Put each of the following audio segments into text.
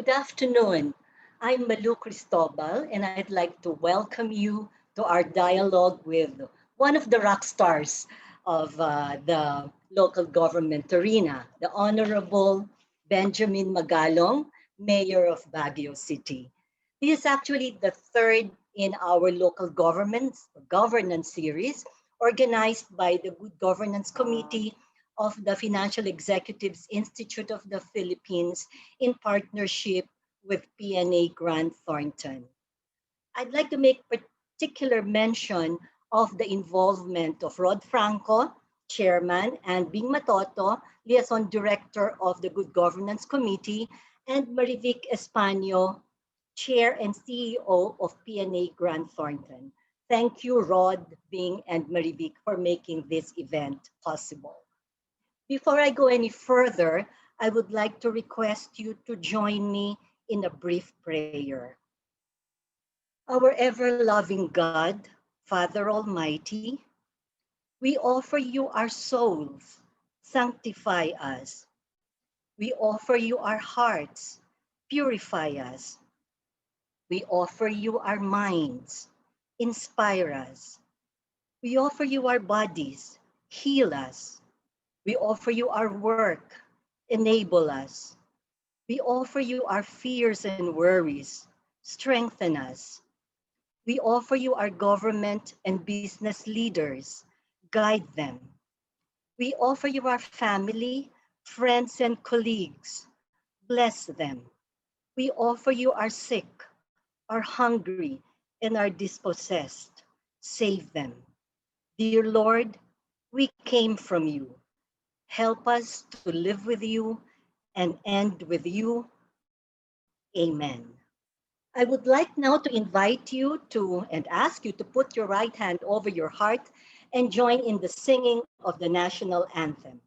Good afternoon. I'm Malu Cristobal, and I'd like to welcome you to our dialogue with one of the rock stars of the local government arena, the Honorable Benjamin Magalong, Mayor of Baguio City. This is actually the third in our local governance series organized by the Good Governance Committee of the Financial Executives Institute of the Philippines in partnership with P&A Grant Thornton. I'd like to make particular mention of the involvement of Rod Franco, Chairman, and Bing Matoto, Liaison Director of the Good Governance Committee, and Marivic Españo, Chair and CEO of P&A Grant Thornton. Thank you, Rod, Bing, and Marivic for making this event possible. Before I go any further, I would like to request you to join me in a brief prayer. Our ever-loving God, Father Almighty, we offer you our souls, sanctify us. We offer you our hearts, purify us. We offer you our minds, inspire us. We offer you our bodies, heal us. We offer you our work, enable us. We offer you our fears and worries, strengthen us. We offer you our government and business leaders, guide them. We offer you our family, friends, and colleagues, bless them. We offer you our sick, our hungry, and our dispossessed, save them. Dear Lord, we came from you. Help us to live with you and end with you. Amen. I would like now to invite you to and ask you to put your right hand over your heart and join in the singing of the national anthem.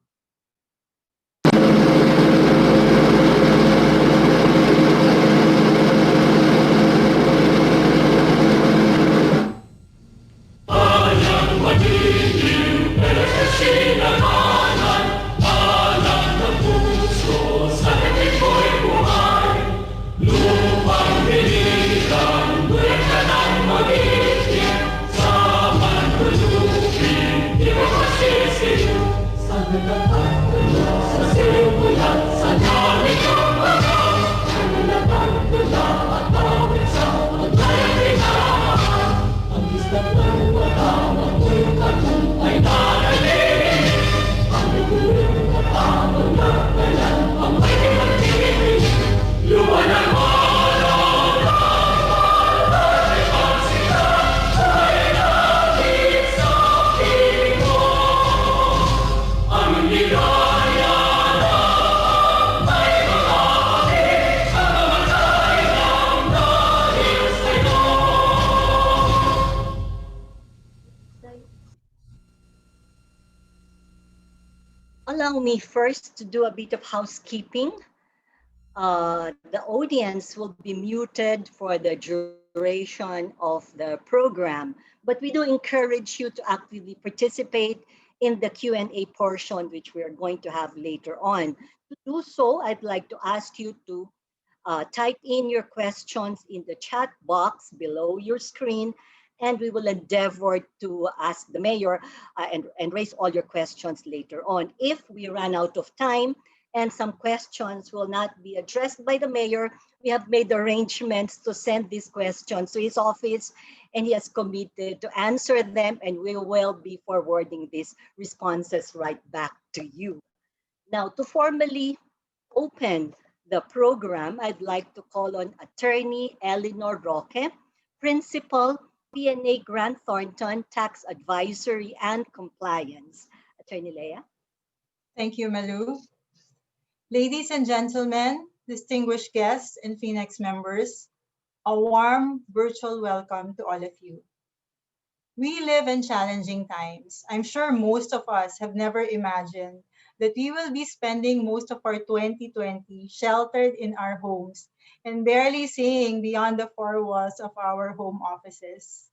Allow me first to do a bit of housekeeping. The audience will be muted for the duration of the program, but we do encourage you to actively participate in the Q&A portion, which we are going to have later on. To do so, I'd like to ask you to type in your questions in the chat box below your screen, and we will endeavor to ask the mayor and raise all your questions later on. If we run out of time and some questions will not be addressed by the mayor, we have made arrangements to send these questions to his office, and he has committed to answer them, and we will be forwarding these responses right back to you. Now, to formally open the program, I'd like to call on Attorney Eleanor Roque, Principal, P&A Grant Thornton, Tax Advisory and Compliance. Attorney Leah. Thank you, Malu. Ladies and gentlemen, distinguished guests and FINEX members, a warm virtual welcome to all of you. We live in challenging times. I'm sure most of us have never imagined that we will be spending most of our 2020 sheltered in our homes and barely seeing beyond the four walls of our home offices.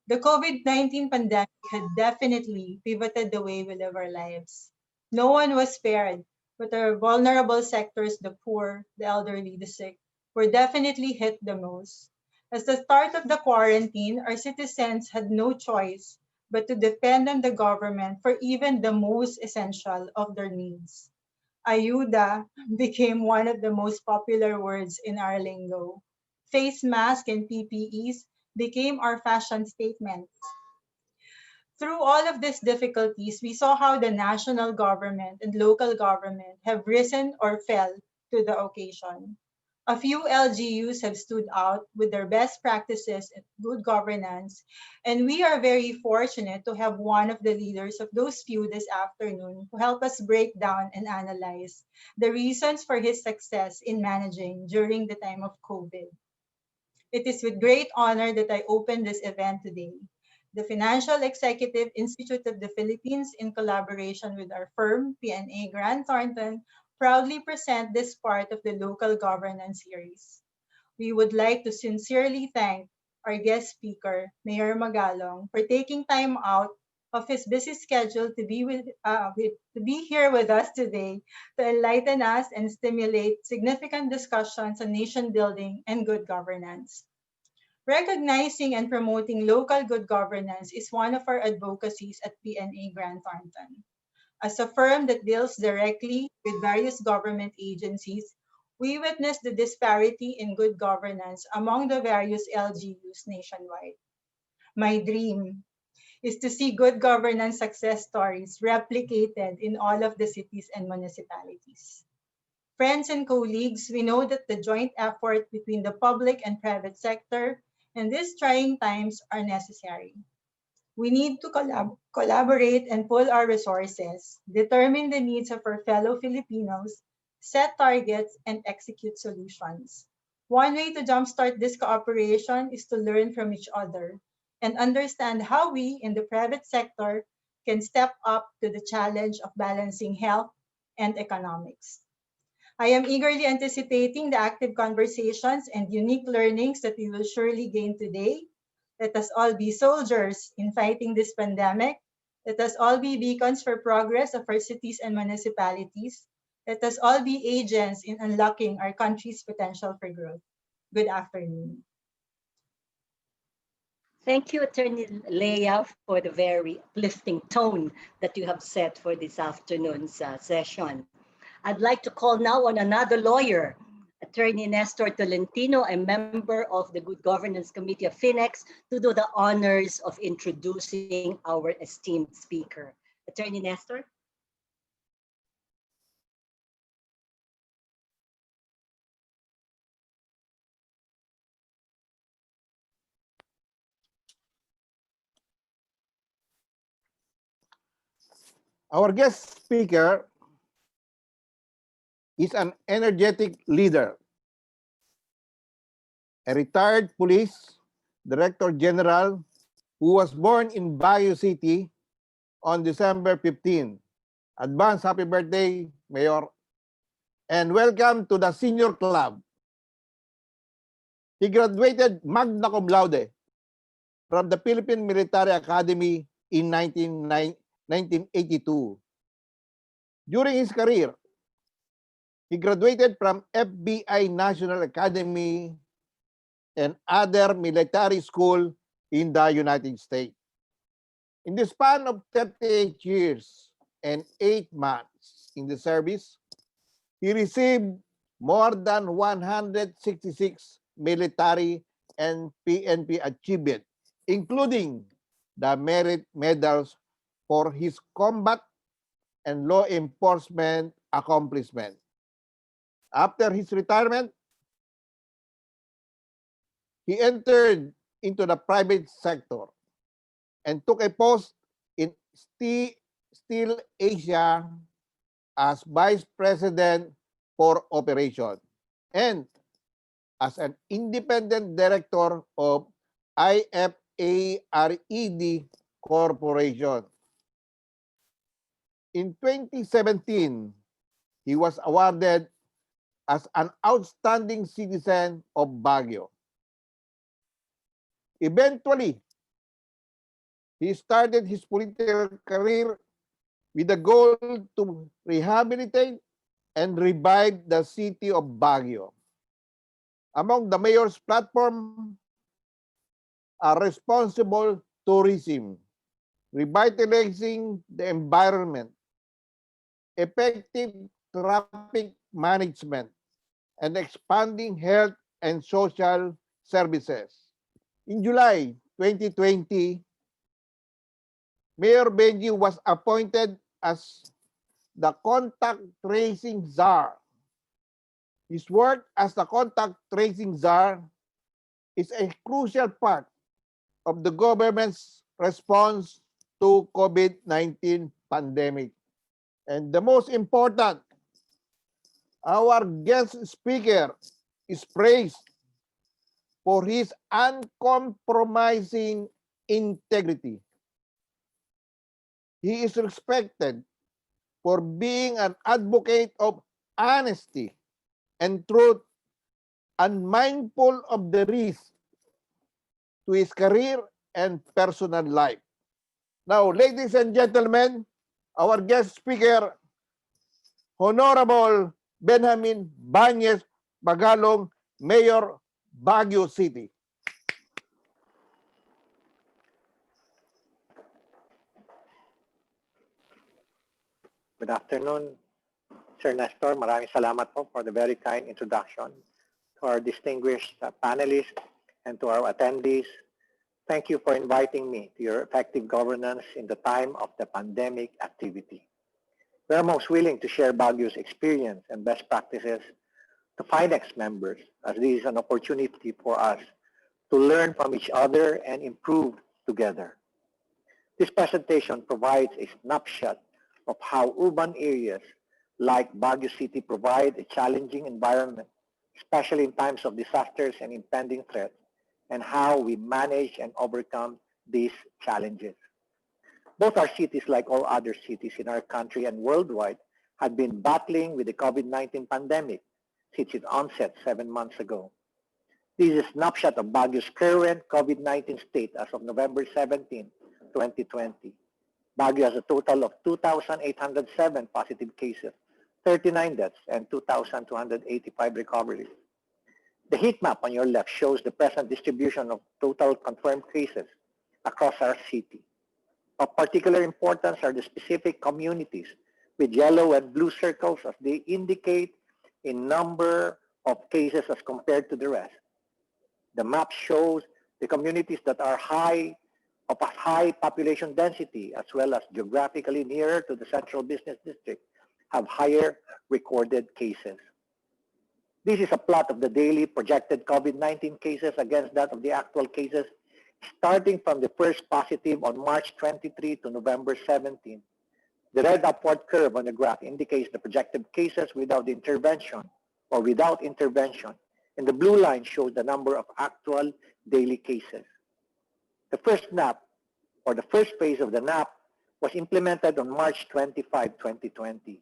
The COVID-19 pandemic had definitely pivoted the way we live our lives. No one was spared, but our vulnerable sectors, the poor, the elderly, the sick, were definitely hit the most. As the start of the quarantine, our citizens had no choice but to depend on the government for even the most essential of their needs. Ayuda became one of the most popular words in our lingo. Face masks and PPEs became our fashion statement. Through all of these difficulties, we saw how the national government and local government have risen or fell to the occasion. A few LGUs have stood out with their best practices in good governance, and we are very fortunate to have one of the leaders of those few this afternoon to help us break down and analyze the reasons for his success in managing during the time of COVID. It is with great honor that I open this event today. The Financial Executive Institute of the Philippines, in collaboration with our firm, P&A Grant Thornton, proudly present this part of the local governance series. We would like to sincerely thank our guest speaker, Mayor Magalong, for taking time out of his busy schedule to to be here with us today to enlighten us and stimulate significant discussions on nation building and good governance. Recognizing and promoting local good governance is one of our advocacies at P&A Grant Thornton. As a firm that deals directly with various government agencies, we witness the disparity in good governance among the various LGUs nationwide. My dream is to see good governance success stories replicated in all of the cities and municipalities. Friends and colleagues, we know that the joint effort between the public and private sector in these trying times are necessary. We need to collaborate and pool our resources, determine the needs of our fellow Filipinos, set targets, and execute solutions. One way to jumpstart this cooperation is to learn from each other and understand how we in the private sector can step up to the challenge of balancing health and economics. I am eagerly anticipating the active conversations and unique learnings that we will surely gain today. Let us all be soldiers in fighting this pandemic. Let us all be beacons for progress of our cities and municipalities. Let us all be agents in unlocking our country's potential for growth. Good afternoon. Thank you, Attorney Leah, for the very uplifting tone that you have set for this afternoon's session. I'd like to call now on another lawyer, Attorney Nestor Tolentino, a member of the Good Governance Committee of FINEX, to do the honors of introducing our esteemed speaker. Attorney Nestor? Our guest speaker is an energetic leader, a retired police director general who was born in Baguio City on December 15. Advance happy birthday, Mayor, and welcome to the Senior Club. He graduated magna cum laude from the Philippine Military Academy in 1982. During his career, he graduated from FBI National Academy and other military school in the United States. In the span of 38 years and 8 months in the service, he received more than 166 military and PNP achievements, including the merit medals for his combat and law enforcement accomplishment. After his retirement, he entered into the private sector and took a post in Steel Asia as Vice President for Operation and as an independent director of IFARED Corporation. In 2017, he was awarded as an outstanding citizen of Baguio. Eventually, he started his political career with the goal to rehabilitate and revive the city of Baguio. Among the mayor's platform are responsible tourism, revitalizing the environment, effective traffic management, and expanding health and social services. In July 2020, Mayor Benji was appointed as the contact tracing czar. His work as the contact tracing czar is a crucial part of the government's response to COVID-19 pandemic. And the most important, our guest speaker is praised for his uncompromising integrity. He is respected for being an advocate of honesty and truth and mindful of the risk to his career and personal life. Now, ladies and gentlemen, our guest speaker, Honorable Benjamin Bañez Magalong, Mayor, Baguio City. Good afternoon, Sir Nestor. Maraming salamat po for the very kind introduction. To our distinguished panelists and to our attendees, thank you for inviting me to your effective governance in the time of the pandemic activity. We are most willing to share Baguio's experience and best practices to FINEX members, as this is an opportunity for us to learn from each other and improve together. This presentation provides a snapshot of how urban areas like Baguio City provide a challenging environment, especially in times of disasters and impending threats, and how we manage and overcome these challenges. Both our cities, like all other cities in our country and worldwide, have been battling with the COVID-19 pandemic since its onset 7 months ago. This is a snapshot of Baguio's current COVID-19 state as of November 17, 2020. Baguio has a total of 2,807 positive cases, 39 deaths, and 2,285 recoveries. The heat map on your left shows the present distribution of total confirmed cases across our city. Of particular importance are the specific communities with yellow and blue circles, as they indicate a number of cases as compared to the rest. The map shows the communities that are of a high population density, as well as geographically nearer to the central business district, have higher recorded cases. This is a plot of the daily projected COVID-19 cases against that of the actual cases, starting from the first positive on March 23 to November 17. The red upward curve on the graph indicates the projected cases without intervention or without intervention, and the blue line shows the number of actual daily cases. The first NAP, or the first phase of the NAP, was implemented on March 25, 2020.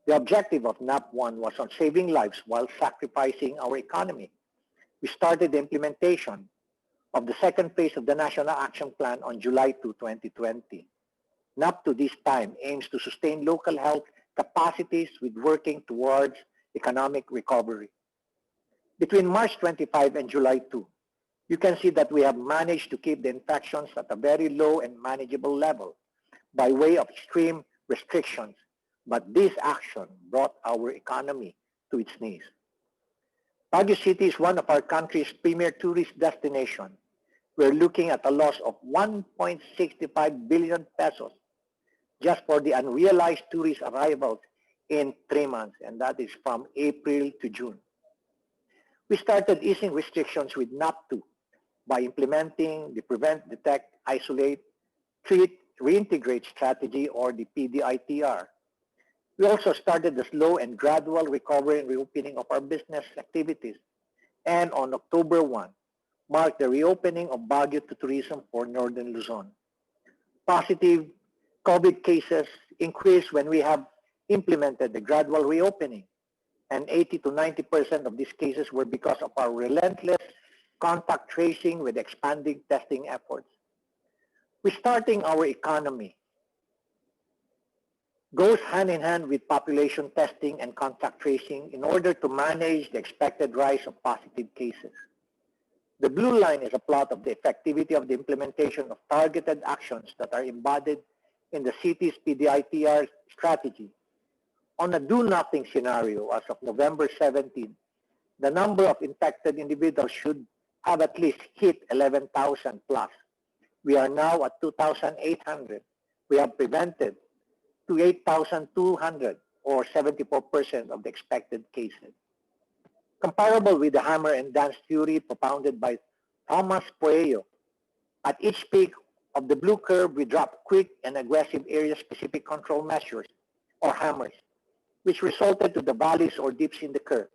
The objective of NAP 1 was on saving lives while sacrificing our economy. We started the implementation of the second phase of the National Action Plan on July 2, 2020. NAP 2 this time aims to sustain local health capacities with working towards economic recovery. Between March 25 and July 2, you can see that we have managed to keep the infections at a very low and manageable level by way of extreme restrictions, but this action brought our economy to its knees. Baguio City is one of our country's premier tourist destinations. We're looking at a loss of 1.65 billion pesos just for the unrealized tourist arrivals in 3 months, and that is from April to June. We started easing restrictions with NAP 2 by implementing the Prevent, Detect, Isolate, Treat, Reintegrate strategy, or the PDITR. We also started the slow and gradual recovery and reopening of our business activities, and on October 1, marked the reopening of Baguio to tourism for Northern Luzon. Positive COVID cases increased when we have implemented the gradual reopening, and 80 to 90% of these cases were because of our relentless contact tracing with expanding testing efforts. Restarting our economy goes hand in hand with population testing and contact tracing in order to manage the expected rise of positive cases. The blue line is a plot of the effectivity of the implementation of targeted actions that are embodied in the city's PDITR strategy. On a do-nothing scenario as of November 17, the number of infected individuals should have at least hit 11,000 plus. We are now at 2,800. We have prevented to 8,200 or 74% of the expected cases. Comparable with the hammer and dance theory propounded by Thomas Puello, at each peak of the blue curve, we drop quick and aggressive area-specific control measures, or hammers, which resulted to the valleys or dips in the curve.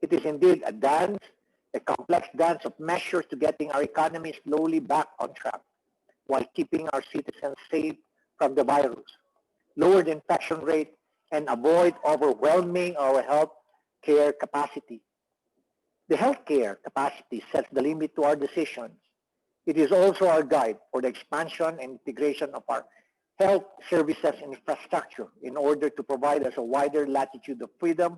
It is indeed a dance, a complex dance of measures to getting our economy slowly back on track, while keeping our citizens safe from the virus, lower the infection rate, and avoid overwhelming our health care capacity. The healthcare capacity sets the limit to our decisions. It is also our guide for the expansion and integration of our health services infrastructure in order to provide us a wider latitude of freedom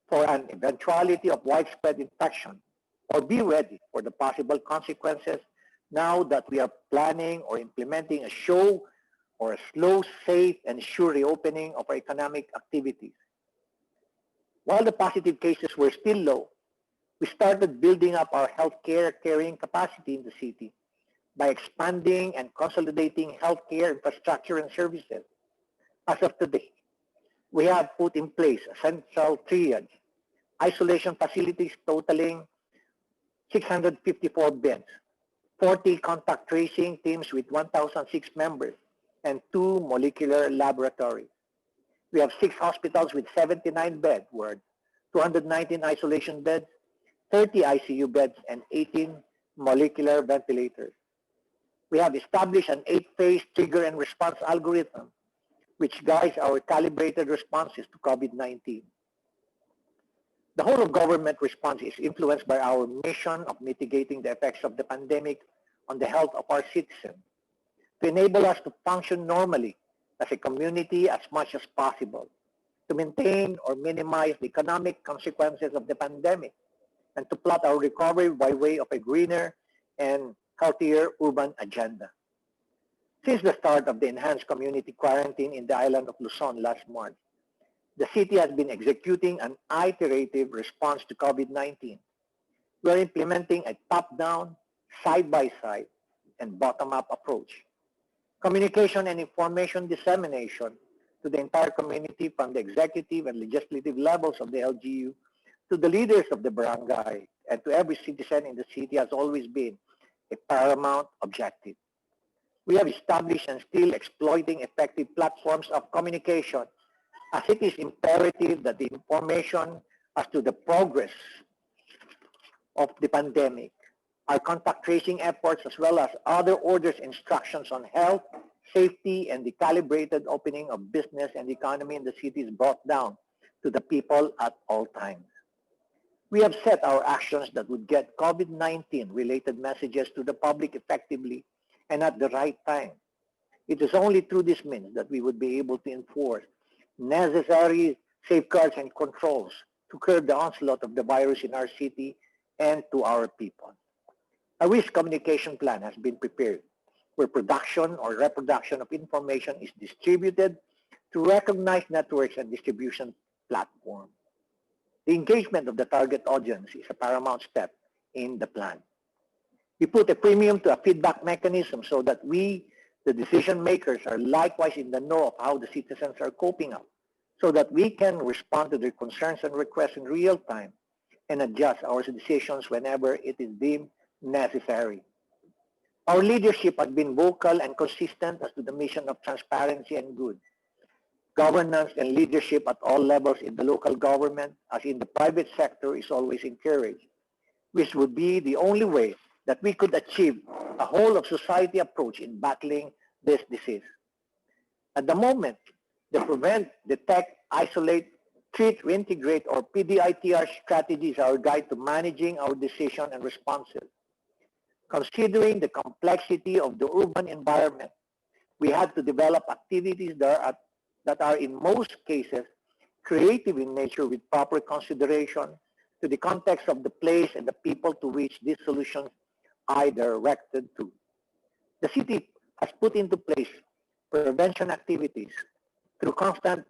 for an eventuality of widespread infection, or be ready for the possible consequences now that we are planning or implementing a show or a slow, safe, and sure reopening of our economic activities. While the positive cases were still low, we started building up our healthcare carrying capacity in the city by expanding and consolidating healthcare infrastructure and services. As of today, we have put in place a central triage, isolation facilities totaling 654 beds, 40 contact tracing teams with 1,006 members, and 2 molecular laboratories. We have 6 hospitals with 79 beds worth, 219 isolation beds, 30 ICU beds, and 18 molecular ventilators. We have established an 8-phase trigger and response algorithm, which guides our calibrated responses to COVID-19. The whole of government response is influenced by our mission of mitigating the effects of the pandemic on the health of our citizens, to enable us to function normally as a community as much as possible, to maintain or minimize the economic consequences of the pandemic, and to plot our recovery by way of a greener and healthier urban agenda. Since the start of the enhanced community quarantine in the island of Luzon last March, the city has been executing an iterative response to COVID-19. We are implementing a top-down, side-by-side, and bottom-up approach. Communication and information dissemination to the entire community from the executive and legislative levels of the LGU to the leaders of the barangay and to every citizen in the city has always been a paramount objective. We have established and still exploiting effective platforms of communication, as it is imperative that the information as to the progress of the pandemic, our contact tracing efforts, as well as other orders, instructions on health, safety, and the calibrated opening of business and economy in the city is brought down to the people at all times. We have set our actions that would get COVID-19 related messages to the public effectively and at the right time. It is only through this means that we would be able to enforce necessary safeguards and controls to curb the onslaught of the virus in our city and to our people. A risk communication plan has been prepared where production or reproduction of information is distributed to recognized networks and distribution platforms. The engagement of the target audience is a paramount step in the plan. We put a premium to a feedback mechanism so that we, the decision makers, are likewise in the know of how the citizens are coping up, so that we can respond to their concerns and requests in real time and adjust our decisions whenever it is deemed necessary. Our leadership has been vocal and consistent as to the mission of transparency and good governance, and leadership at all levels in the local government as in the private sector is always encouraged, which would be the only way that we could achieve a whole of society approach in battling this disease. At the moment, the prevent, detect, isolate, treat, reintegrate, or PDITR strategy is our guide to managing our decision and responses. Considering the complexity of the urban environment, we had to develop activities that are at that are in most cases creative in nature with proper consideration to the context of the place and the people to which these solutions are directed to. The city has put into place prevention activities through constant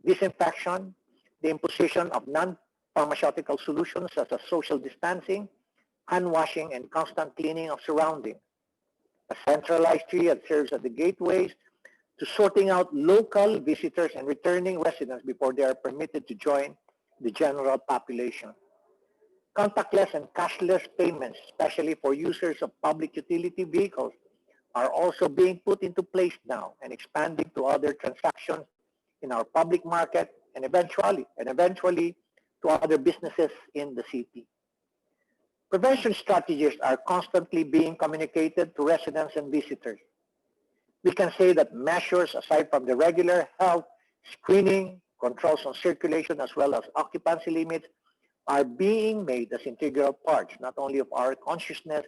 disinfection, the imposition of non-pharmaceutical solutions such as social distancing, hand washing, and constant cleaning of surroundings. A centralized triad serves as the gateways to sorting out local visitors and returning residents before they are permitted to join the general population. Contactless and cashless payments, especially for users of public utility vehicles, are also being put into place now and expanding to other transactions in our public market and eventually to other businesses in the city. Prevention strategies are constantly being communicated to residents and visitors. We can say that measures aside from the regular health screening, controls on circulation, as well as occupancy limits are being made as integral parts not only of our consciousness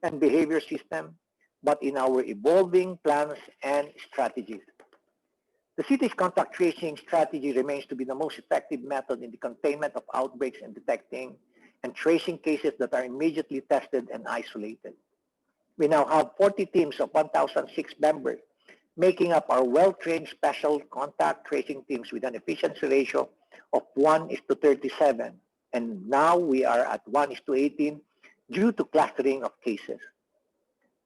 and behavior system, but in our evolving plans and strategies. The city's contact tracing strategy remains to be the most effective method in the containment of outbreaks and detecting and tracing cases that are immediately tested and isolated. We now have 40 teams of 1,006 members, making up our well-trained special contact tracing teams with an efficiency ratio of 1:37, and now we are at 1:18 due to clustering of cases.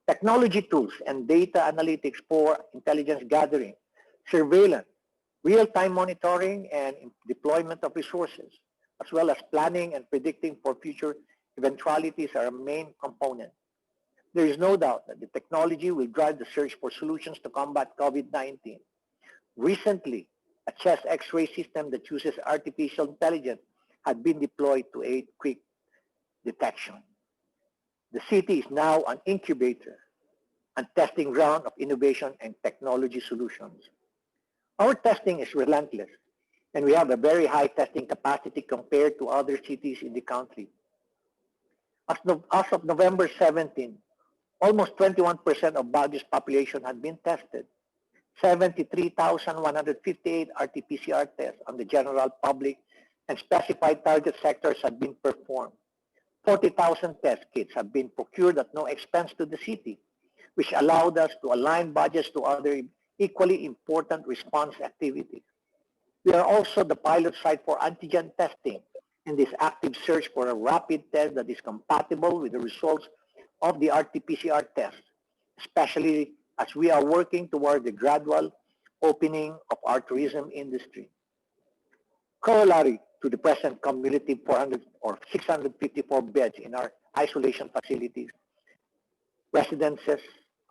Technology tools and data analytics for intelligence gathering, surveillance, real-time monitoring, and deployment of resources, as well as planning and predicting for future eventualities are a main component. There is no doubt that the technology will drive the search for solutions to combat COVID-19. Recently, a chest X-ray system that uses artificial intelligence had been deployed to aid quick detection. The city is now an incubator and testing ground of innovation and technology solutions. Our testing is relentless, and we have a very high testing capacity compared to other cities in the country. As of November 17, almost 21% of Baguio's population had been tested. 73,158 RT-PCR tests on the general public and specified target sectors had been performed. 40,000 test kits have been procured at no expense to the city, which allowed us to align budgets to other equally important response activities. We are also the pilot site for antigen testing in this active search for a rapid test that is compatible with the results of the RT-PCR test, especially as we are working toward the gradual opening of our tourism industry. Corollary to the present cumulative 400 or 654 beds in our isolation facilities, residences,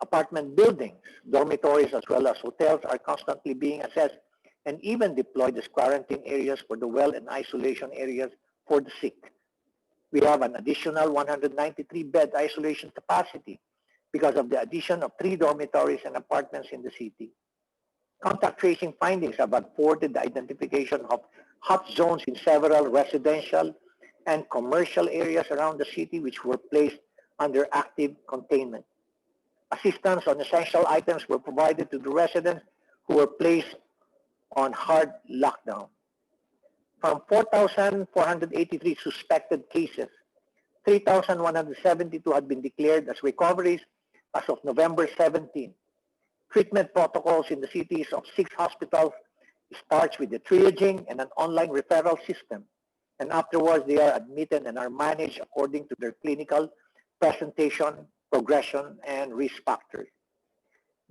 apartment buildings, dormitories, as well as hotels are constantly being assessed and even deployed as quarantine areas for the well and isolation areas for the sick. We have an additional 193-bed isolation capacity because of the addition of 3 dormitories and apartments in the city. Contact tracing findings have afforded the identification of hot zones in several residential and commercial areas around the city which were placed under active containment. Assistance on essential items were provided to the residents who were placed on hard lockdown. From 4,483 suspected cases, 3,172 had been declared as recoveries as of November 17. Treatment protocols in the cities of 6 hospitals starts with the triaging and an online referral system, and afterwards they are admitted and are managed according to their clinical presentation, progression, and risk factors.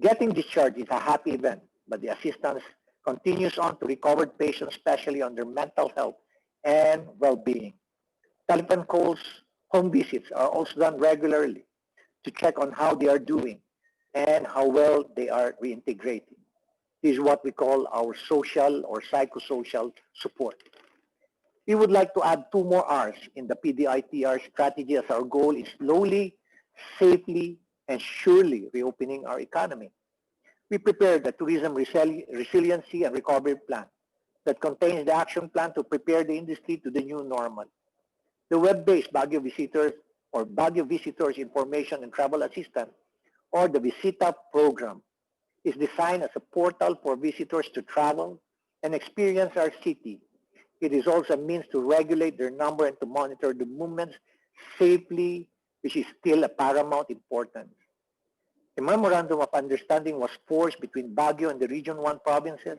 Getting discharged is a happy event, but the assistance continues on to recovered patients, especially on their mental health and well-being. Telephone calls, home visits are also done regularly to check on how they are doing and how well they are reintegrating. This is what we call our social or psychosocial support. We would like to add 2 more R's in the PDITR strategy, as our goal is slowly, safely, and surely reopening our economy. We prepared the Tourism Resiliency and Recovery Plan that contains the action plan to prepare the industry to the new normal. The web-based Baguio Visitors or Baguio Visitors Information and Travel Assistance, or the Visita program, is designed as a portal for visitors to travel and experience our city. It is also a means to regulate their number and to monitor the movements safely, which is still a paramount importance. A memorandum of understanding was forged between Baguio and the Region 1 provinces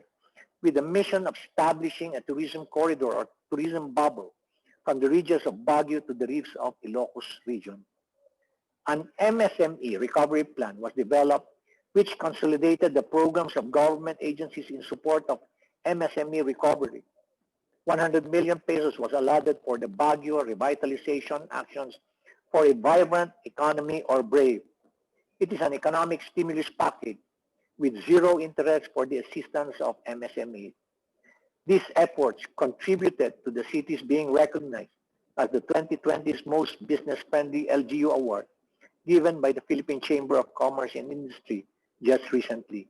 with the mission of establishing a tourism corridor or tourism bubble from the regions of Baguio to the reefs of Ilocos region. An MSME recovery plan was developed which consolidated the programs of government agencies in support of MSME recovery. 100 million pesos was allotted for the Baguio revitalization actions for a vibrant economy or BRAVE. It is an economic stimulus package with zero interest for the assistance of MSME. These efforts contributed to the city's being recognized as the 2020's Most Business-Friendly LGU Award given by the Philippine Chamber of Commerce and Industry just recently.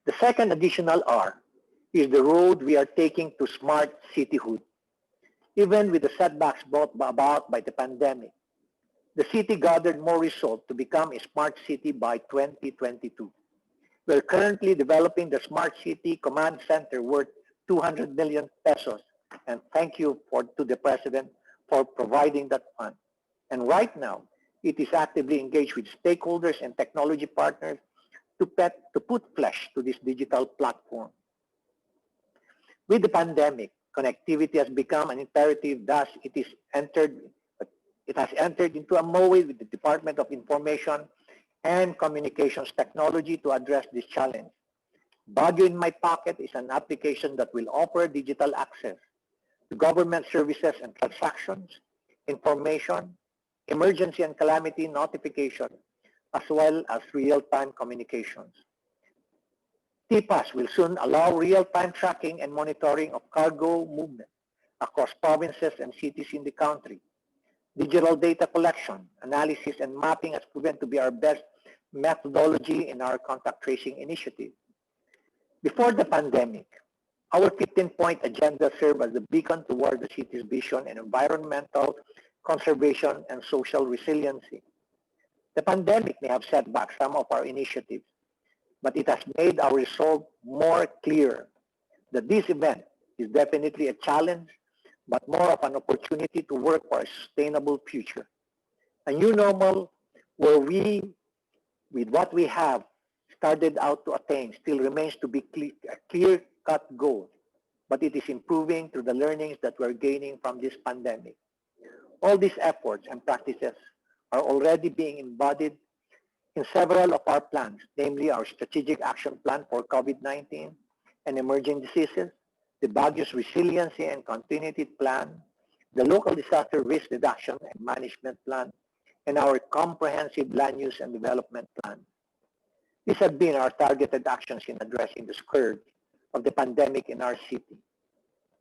The second additional R is the road we are taking to smart cityhood. Even with the setbacks brought about by the pandemic, the city gathered more resolve to become a smart city by 2022. We're currently developing the Smart City Command Center worth 200 million pesos, and thank you to the President for providing that fund. And right now, it is actively engaged with stakeholders and technology partners to put flesh to this digital platform. With the pandemic, connectivity has become an imperative. Thus, it has entered into a MOE with the Department of Information and Communications Technology to address this challenge. Baguio in My Pocket is an application that will offer digital access to government services and transactions, information, emergency and calamity notification, as well as real-time communications. TPAS will soon allow real-time tracking and monitoring of cargo movement across provinces and cities in the country. Digital data collection, analysis, and mapping has proven to be our best methodology in our contact tracing initiative. Before the pandemic, our 15-point agenda served as the beacon toward the city's vision in environmental conservation and social resiliency. The pandemic may have set back some of our initiatives, but it has made our resolve more clear that this event is definitely a challenge, but more of an opportunity to work for a sustainable future. A new normal where we, with what we have started out to attain, still remains to be a clear-cut goal, but it is improving through the learnings that we're gaining from this pandemic. All these efforts and practices are already being embodied in several of our plans, namely our Strategic Action Plan for COVID-19 and Emerging Diseases, the Baguio's Resiliency and Continuity Plan, the Local Disaster Risk Reduction and Management Plan, and our Comprehensive Land Use and Development Plan. These have been our targeted actions in addressing the scourge of the pandemic in our city.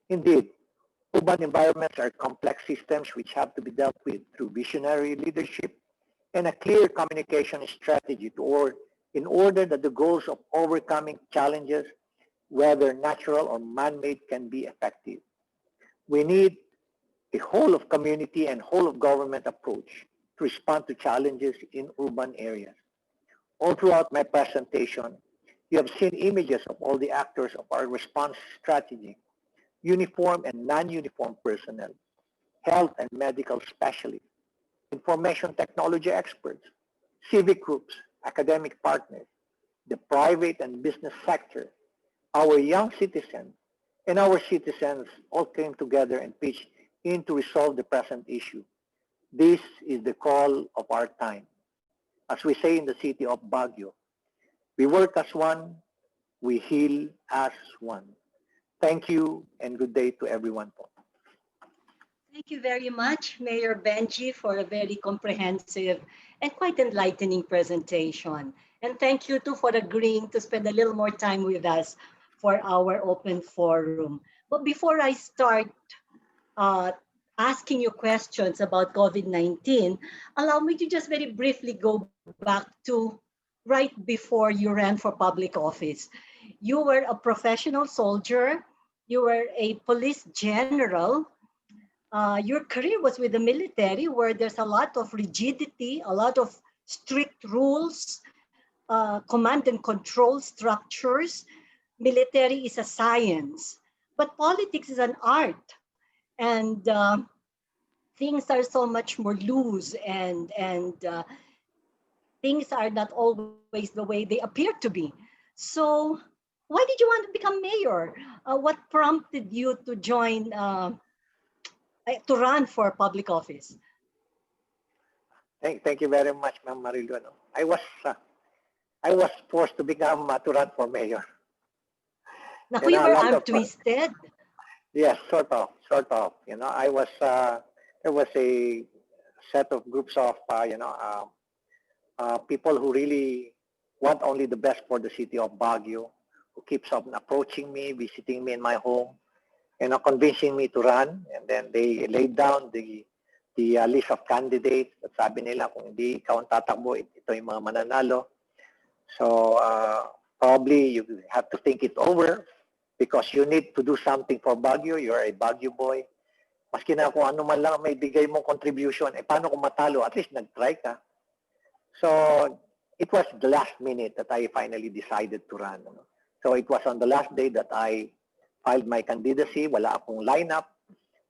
Indeed, urban environments are complex systems which have to be dealt with through visionary leadership and a clear communication strategy in order that the goals of overcoming challenges, whether natural or man-made, can be effective. We need a whole of community and whole of government approach to respond to challenges in urban areas. All throughout my presentation, you have seen images of all the actors of our response strategy: uniform and non-uniform personnel, health and medical specialists, information technology experts, civic groups, academic partners, the private and business sector, our young citizens, and our citizens all came together and pitched in to resolve the present issue. This is the call of our time. As we say in the city of Baguio, we work as one, we heal as one. Thank you and good day to everyone. Thank you very much, Mayor Benji, for a very comprehensive and quite enlightening presentation. And thank you too for agreeing to spend a little more time with us for our open forum. But before I start asking you questions about COVID-19, allow me to just very briefly go back to right before you ran for public office. You were a professional soldier, you were a police general. Your career was with the military, where there's a lot of rigidity, a lot of strict rules, command and control structures. Military is a science, but politics is an art, and things are so much more loose, and things are not always the way they appear to be. So, why did you want to become mayor? What prompted you to join, to run for public office? Thank you very much, Ma'am Marilo. No? I was forced to become to run for mayor. Naku, You you know, a were lot arm of twisted. yes, sort of. You know, I was there was a set of groups of people who really want only the best for the city of Baguio, who keeps on approaching me, visiting me in my home, convincing me to run. And then they laid down the list of candidates. At sabi nila, kung hindi ikaw ang tatakbo, ito yung mga mananalo. So probably you have to think it over because you need to do something for Baguio. You're a Baguio boy. Maski na kung ano man lang may bigay mong contribution, paano kung matalo? At least nag-try ka. So it was the last minute that I finally decided to run. So it was on the last day that I filed my candidacy. Wala akong lineup,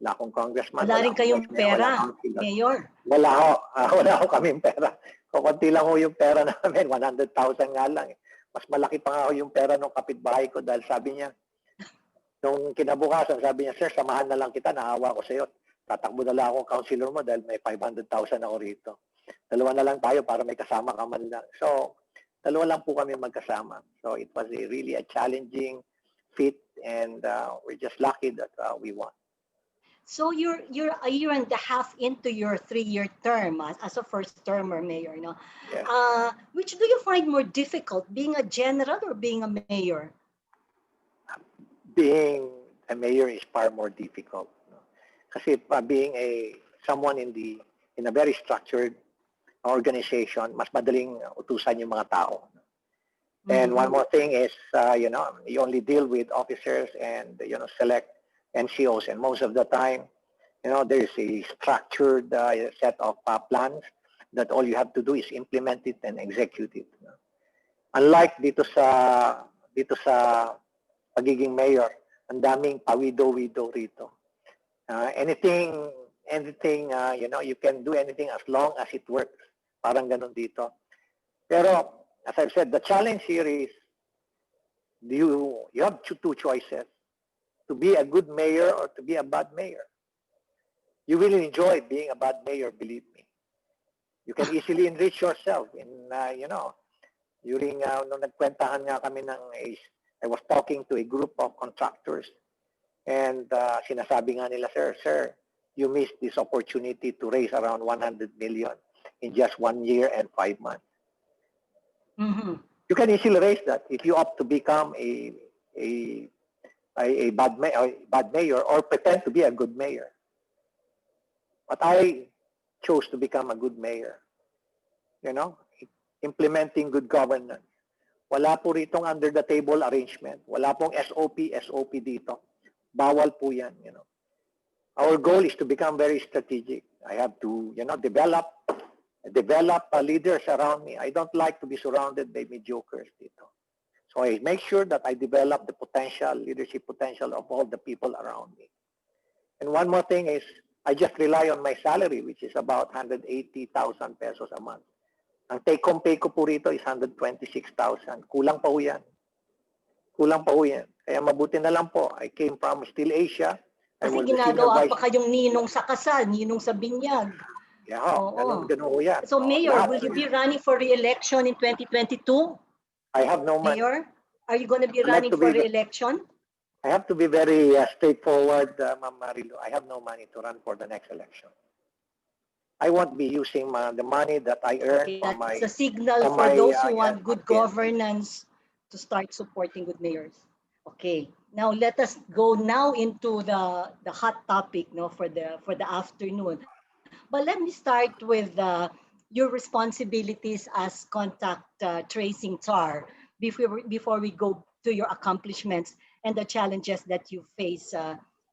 wala akong congressman. Wala rin kayong pera, Mayor. Wala ho kaming pera. Kunti lang ho yung pera namin, 100,000 nga lang. Mas malaki pa nga ho yung pera ng kapitbahay ko dahil sabi niya, nung kinabukasan, sabi niya, sir, samahan na lang kita, naawa ko sa iyo. Tatakbo na lang ako councilor mo dahil may 500,000 ako rito. Dalawa na lang tayo para may kasama ka man lang. So, dalawa lang po kami magkasama. So, it was really a challenging feat and we're just lucky that we won. So you're a year and a half into your 3-year term as a first-termer mayor, no? Yeah. Which do you find more difficult, being a general or being a mayor? Being a mayor is far more difficult. No? Kasi being someone in a very structured organization, mas madaling utusan yung mga tao. And one more thing is, you only deal with officers and, select NCOs. And most of the time, there's a structured set of plans that all you have to do is implement it and execute it. Unlike dito sa pagiging mayor, ang daming pawido-wido rito. Anything, you can do anything as long as it works. Parang ganun dito. Pero, as I've said, the challenge here is you have two choices. To be a good mayor or to be a bad mayor. You will enjoy being a bad mayor, believe me. You can easily enrich yourself in, during, nung nagkwentahan nga kami I was talking to a group of contractors and sinasabi nga nila, sir, you missed this opportunity to raise around 100 million in just 1 year and 5 months. Mm-hmm. You can easily raise that if you opt to become a bad mayor or pretend to be a good mayor. But I chose to become a good mayor. Implementing good governance. Wala po ritong under the table arrangement. Wala pong SOP dito. Bawal po yan, Our goal is to become very strategic. I have to, develop leaders around me. I don't like to be surrounded by mediocres dito. So I make sure that I develop the leadership potential of all the people around me. And one more thing is, I just rely on my salary, which is about 180,000 pesos a month. Ang take-home pay ko po rito is 126,000. Kulang pa ho yan. Kaya mabuti na lang po. I came from Still Asia. Kasi ginagawa pa kayong ninong sa kasal, ninong sa binyag. Yeah, ganun ho yan. So Mayor, will you be running for re-election in 2022? I have no money. Mayor, are you going to be running for re-election? I have to be very straightforward, Ma'am Marilo. I have no money to run for the next election. I won't be using the money that I earn from my... It's a signal for those who want good governance to start supporting good mayors. Okay, now let us go now into the hot topic, for the afternoon. But let me start with your responsibilities as contact tracing czar before we go to your accomplishments and the challenges that you face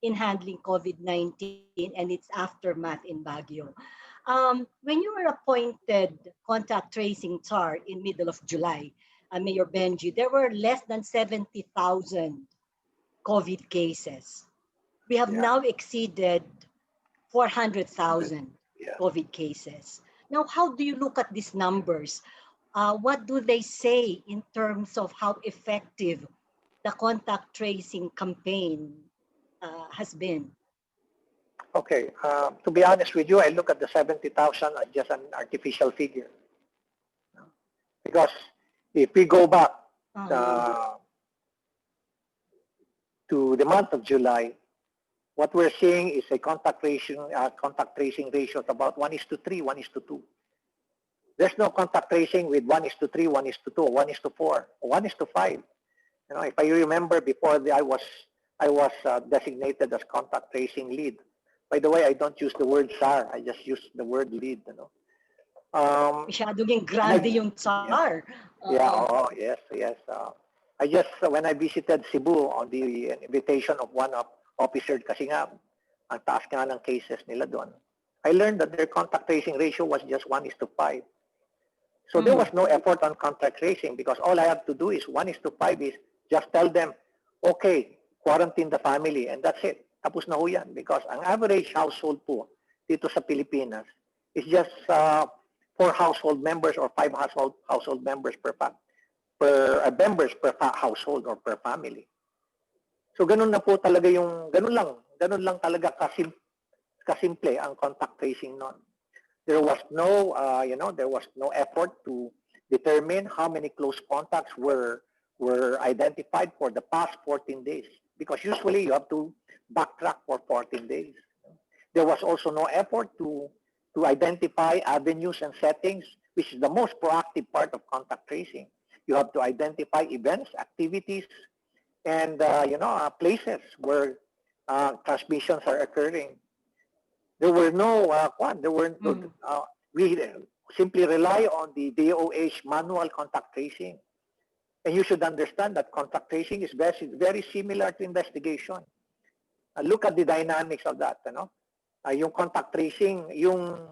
in handling COVID-19 and its aftermath in Baguio. When you were appointed contact tracing TAR in middle of July, Mayor Benji, there were less than 70,000 COVID cases. We have Yeah. now exceeded 400,000 Yeah. COVID cases. Now, how do you look at these numbers? What do they say in terms of how effective the contact tracing campaign has been? Okay. To be honest with you, I look at the 70,000 as just an artificial figure. Because if we go back uh, to the month of July, what we're seeing is a contact tracing ratio of about 1:3, 1:2. There's no contact tracing with 1:3, 1:2, 1:4, or 1:5. You know, if I remember before I was designated as contact tracing lead. By the way, I don't use the word SAR. I just use the word lead. You know. Masyadong grande yung Yeah, SAR. yeah. Oh, yes, yes. I just when I visited Cebu on the invitation of one officer, kasi nga ang taas nga ng cases nila doon, I learned that their contact tracing ratio was just 1:5. So there was no effort on contact tracing because all I have to do is 1:5 is just tell them, okay, quarantine the family, and that's it. Tapos na ho yan because ang average household po dito sa Pilipinas is just 4 household members or 5 household members per members per household or per family. So ganun na po talaga yung ganun lang talaga kasimple ang contact tracing noon. There was no there was no effort to determine how many close contacts were identified for the past 14 days because usually you have to backtrack for 14 days. There was also no effort to identify avenues and settings, which is the most proactive part of contact tracing. You have to identify events, activities, and places where transmissions are occurring. There were no we simply rely on the DOH manual contact tracing. And you should understand that contact tracing is very similar to investigation. Look at the dynamics of that, you know. Yung contact tracing, yung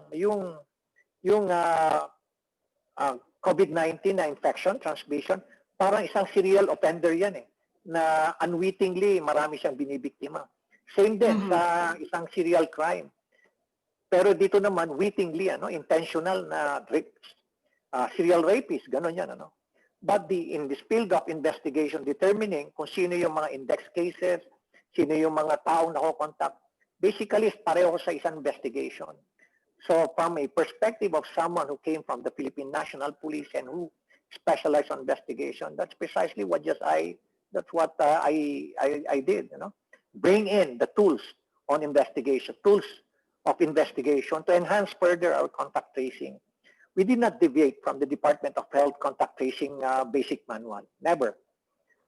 COVID-19 na infection, transmission, parang isang serial offender yan na unwittingly marami siyang binibiktima. Same din sa isang serial crime. Pero dito naman, wittingly, intentional na serial rapist, gano'n yan. But in this field of investigation, determining kung sino yung mga index cases, sino yung mga taong nakokontakt, basically, pareho sa isang investigation. So from a perspective of someone who came from the Philippine National Police and who specialized on investigation, that's precisely what I did, Bring in the tools on investigation, tools of investigation to enhance further our contact tracing. We did not deviate from the Department of Health contact tracing basic manual, never.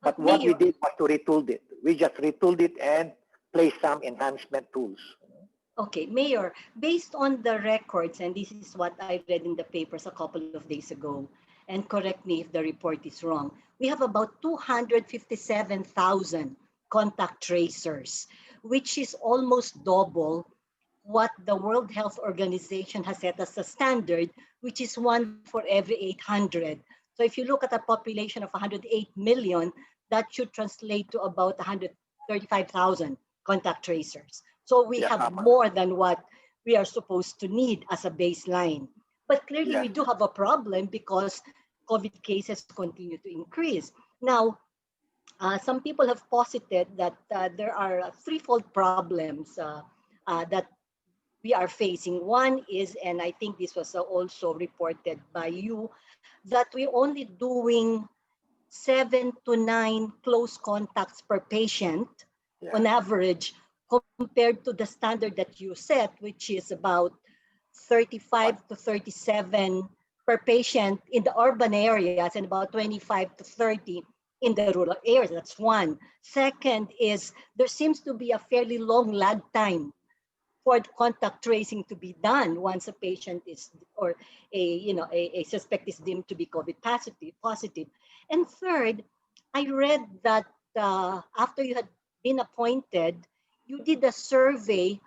But what we did was to retool it. We just retooled it and placed some enhancement tools. Okay, Mayor, based on the records, and this is what I read in the papers a couple of days ago, and correct me if the report is wrong, we have about 257,000 contact tracers, which is almost double what the World Health Organization has set as a standard, which is 1 for every 800. So if you look at a population of 108 million, that should translate to about 135,000 contact tracers. So we have more than what we are supposed to need as a baseline. But clearly we do have a problem because COVID cases continue to increase. Now, some people have posited that there are threefold problems that we are facing. One is, and I think this was also reported by you, that we're only doing 7 to 9 close contacts per patient on average, compared to the standard that you set, which is about 35 to 37 per patient in the urban areas and about 25 to 30 in the rural areas. That's one. Second is there seems to be a fairly long lag time for contact tracing to be done once a patient is, or a suspect is deemed to be COVID positive. And third, I read that after you had been appointed, you did a survey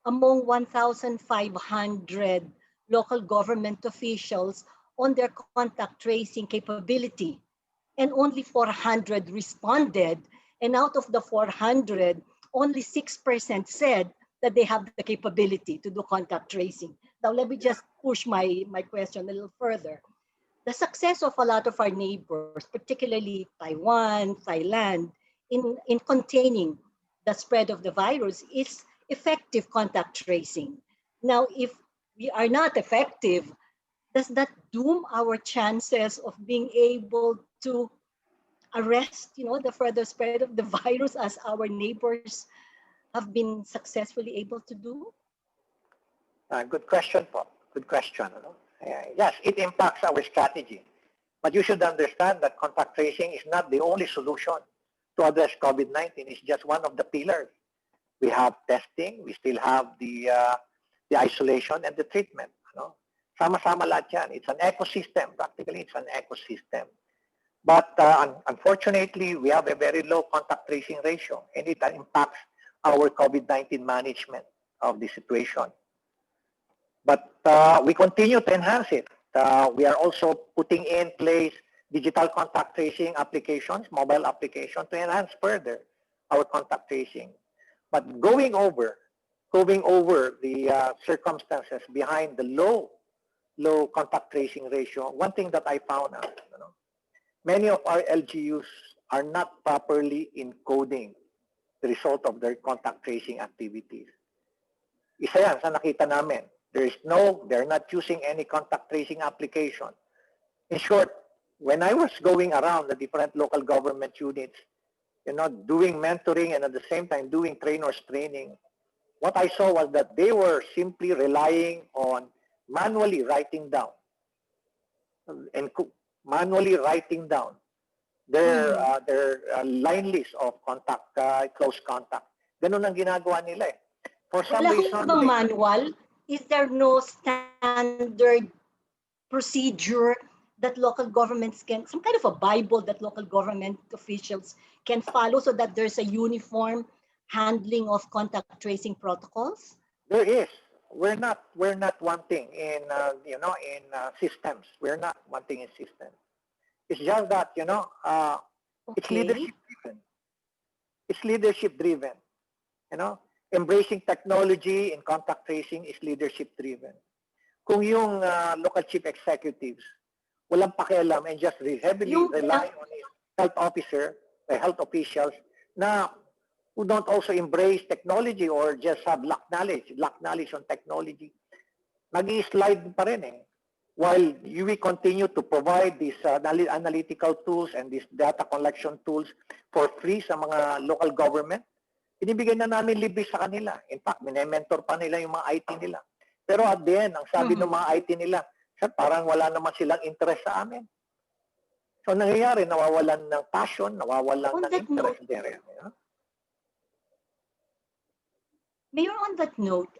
among 1,500 local government officials on their contact tracing capability. And only 400 responded. And out of the 400, only 6% said that they have the capability to do contact tracing. Now, let me just push my question a little further. The success of a lot of our neighbors, particularly Taiwan, Thailand, in containing the spread of the virus is effective contact tracing. Now, if we are not effective, does that doom our chances of being able to arrest, the further spread of the virus as our neighbors have been successfully able to do? Good question po. Good question. Yes, it impacts our strategy. But you should understand that contact tracing is not the only solution to address COVID-19. It's just one of the pillars. We have testing. We still have the isolation and the treatment. Sama-sama lahat yan. It's an ecosystem. Practically, it's an ecosystem. But unfortunately, we have a very low contact tracing ratio, and it impacts our COVID-19 management of the situation. But we continue to enhance it. We are also putting in place digital contact tracing applications, mobile applications, to enhance further our contact tracing. But going over the circumstances behind the low contact tracing ratio, one thing that I found out, many of our LGUs are not properly encoding the result of their contact tracing activities. Isa yan sa nakita namin. They're not using any contact tracing application. In short, when I was going around the different local government units, doing mentoring and at the same time doing trainers training, what I saw was that they were simply relying on manually writing down their line list of contact, close contact. Ganun ang ginagawa nila eh. For some reason, bang manual? Is there no standard procedure that local governments can, some kind of a Bible that local government officials can follow so that there's a uniform handling of contact tracing protocols? There is. We're not wanting in systems. We're not wanting in systems. It's just that it's leadership driven. It's leadership driven. Embracing technology in contact tracing is leadership driven. Kung yung local chief executives walang pakialam and just heavily rely on health officials na who don't also embrace technology or just have lack knowledge on technology, nag-i-slide pa rin eh. While we continue to provide these analytical tools and these data collection tools for free sa mga local government, binibigay na namin libre sa kanila. In fact, mine-mentor pa nila yung mga IT nila. Pero at the end, ang sabi ng mga IT nila, parang wala naman silang interest sa amin. So nangyayari, nawawalan ng passion, nawawalan ng interest there. Mayor, on that note,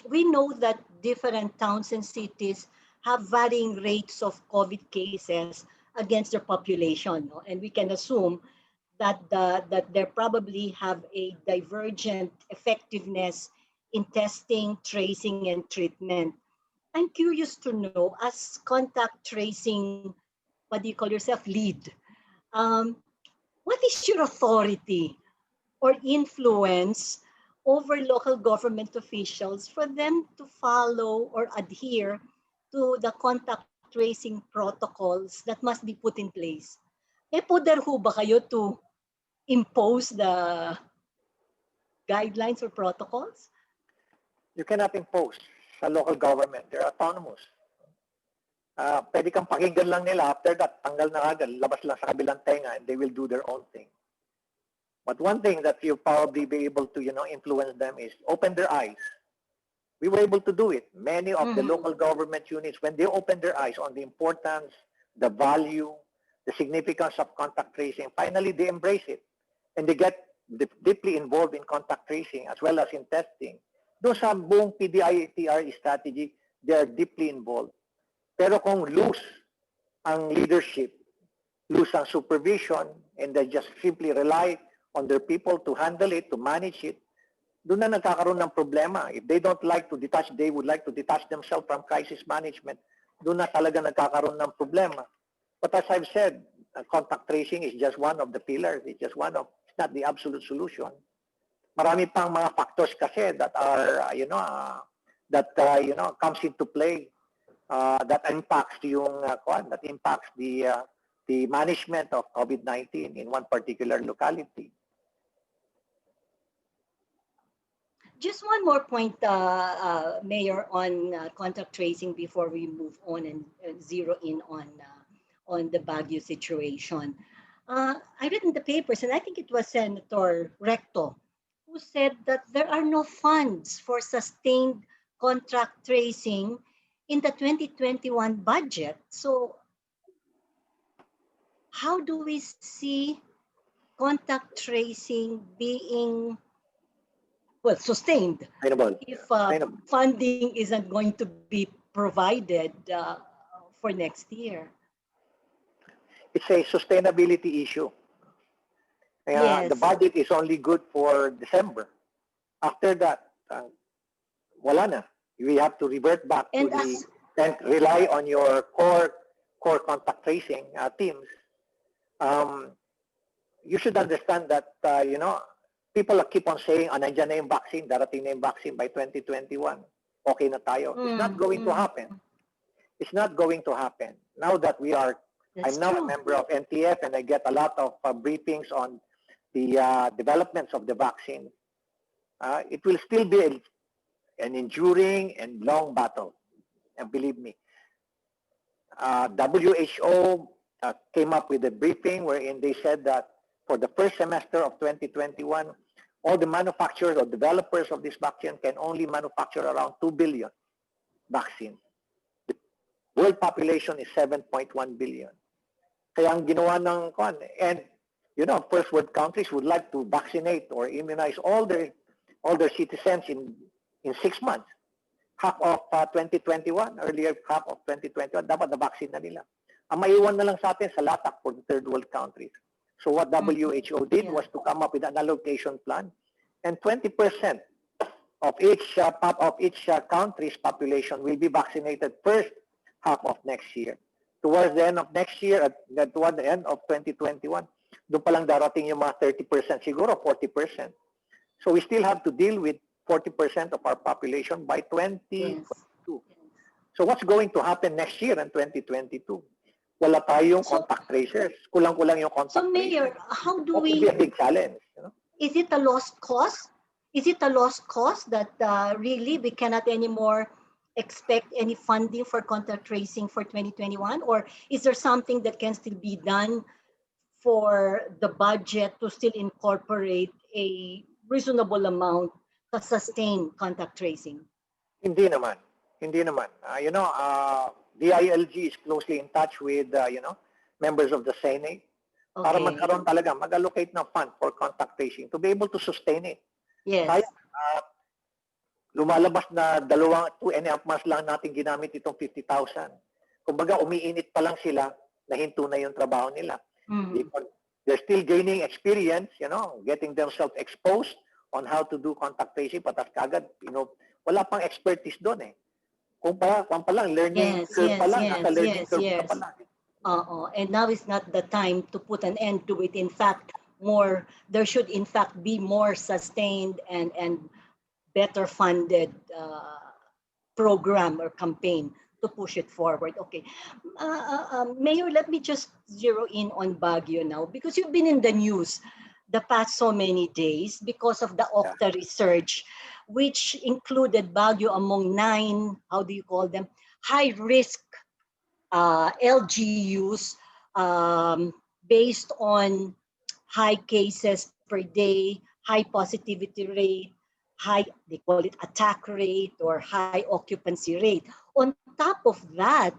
we know that different towns and cities have varying rates of COVID cases against their population. No? And we can assume that they probably have a divergent effectiveness in testing, tracing, and treatment. I'm curious to know, as contact tracing, what do you call yourself, lead, what is your authority or influence over local government officials for them to follow or adhere to the contact tracing protocols that must be put in place? Eh, poder ho ba kayo to impose the guidelines or protocols? You cannot impose sa local government. They're autonomous. Pwede kang pakinggan lang nila. After that, tanggal na agad, labas lang sa kabilang tenga, and they will do their own thing. But one thing that you'll probably be able to, influence them is open their eyes. We were able to do it. Many of the local government units, when they open their eyes on the importance, the value, the significance of contact tracing, finally they embrace it. And they get deeply involved in contact tracing as well as in testing. Doon sa buong PDITR strategy, they are deeply involved. Pero kung loose ang leadership, loose ang supervision, and they just simply rely on their people to handle it, to manage it, doon na nagkakaroon ng problema. If they don't like to detach, they would like to detach themselves from crisis management. Doon na talaga nagkakaroon ng problema. But as I've said, contact tracing is just one of the pillars. It's just one of, it's not the absolute solution. Marami pang mga factors kasi that are, comes into play that impacts that impacts the management of COVID-19 in one particular locality. Just one more point, Mayor, on contact tracing before we move on and zero in on the Baguio situation. I read in the papers, and I think it was Senator Recto, who said that there are no funds for sustained contract tracing in the 2021 budget. So how do we see contact tracing being sustained if funding isn't going to be provided for next year? It's a sustainability issue. Yes. The budget is only good for December. After that, wala na. We have to revert back and rely on your core contact tracing teams. You should understand that, people keep on saying, nandiyan na yung vaccine, darating na yung vaccine by 2021. Okay na tayo. It's not going to happen. It's not going to happen. Now that I'm now a member of NTF and I get a lot of briefings on the developments of the vaccine. It will still be an enduring and long battle. And believe me, WHO came up with a briefing wherein they said that for the first semester of 2021, all the manufacturers or developers of this vaccine can only manufacture around 2 billion vaccines. The world population is 7.1 billion. Kaya ang ginawa ng and first world countries would like to vaccinate or immunize all their citizens in 6 months. Half of 2021, earlier half of 2021, dapat na vaccine na nila. Ang maiwan na lang sa atin sa latak for the third world countries. So what WHO did was to come up with an allocation plan, and 20% of each country's population will be vaccinated first half of next year. Towards the end of next year, toward the end of 2021, doon pa lang darating yung mga 30%, siguro 40%. So we still have to deal with 40% of our population by 2022. So what's going to happen next year in 2022? Wala tayong contact tracers. Kulang-kulang yung contact tracers. So Mayor, how do we... That would be a big challenge. Is it a lost cause? Is it a lost cause that really we cannot anymore expect any funding for contact tracing for 2021? Or is there something that can still be done for the budget to still incorporate a reasonable amount to sustain contact tracing? Hindi naman. DILG is closely in touch with, members of the Senate para magkaroon talaga, mag-allocate ng fund for contact tracing to be able to sustain it. Yes. Kaya, lumalabas na 2.5 months lang natin ginamit itong 50,000. Kumbaga, umiinit pa lang sila, nahinto na yung trabaho nila. They're still gaining experience, getting themselves exposed on how to do contact tracing, patas kagad, wala pang expertise doon eh. Kung pa lang, learning curve pa lang, nasa learning curve pa lang. And now is not the time to put an end to it. In fact, there should in fact be more sustained and better funded program or campaign to push it forward. Okay. Mayor, let me just zero in on Baguio now, because you've been in the news the past so many days because of the Octa research, which included Baguio among 9, how do you call them, high-risk LGUs based on high cases per day, high positivity rate, they call it attack rate or high occupancy rate. On top of that,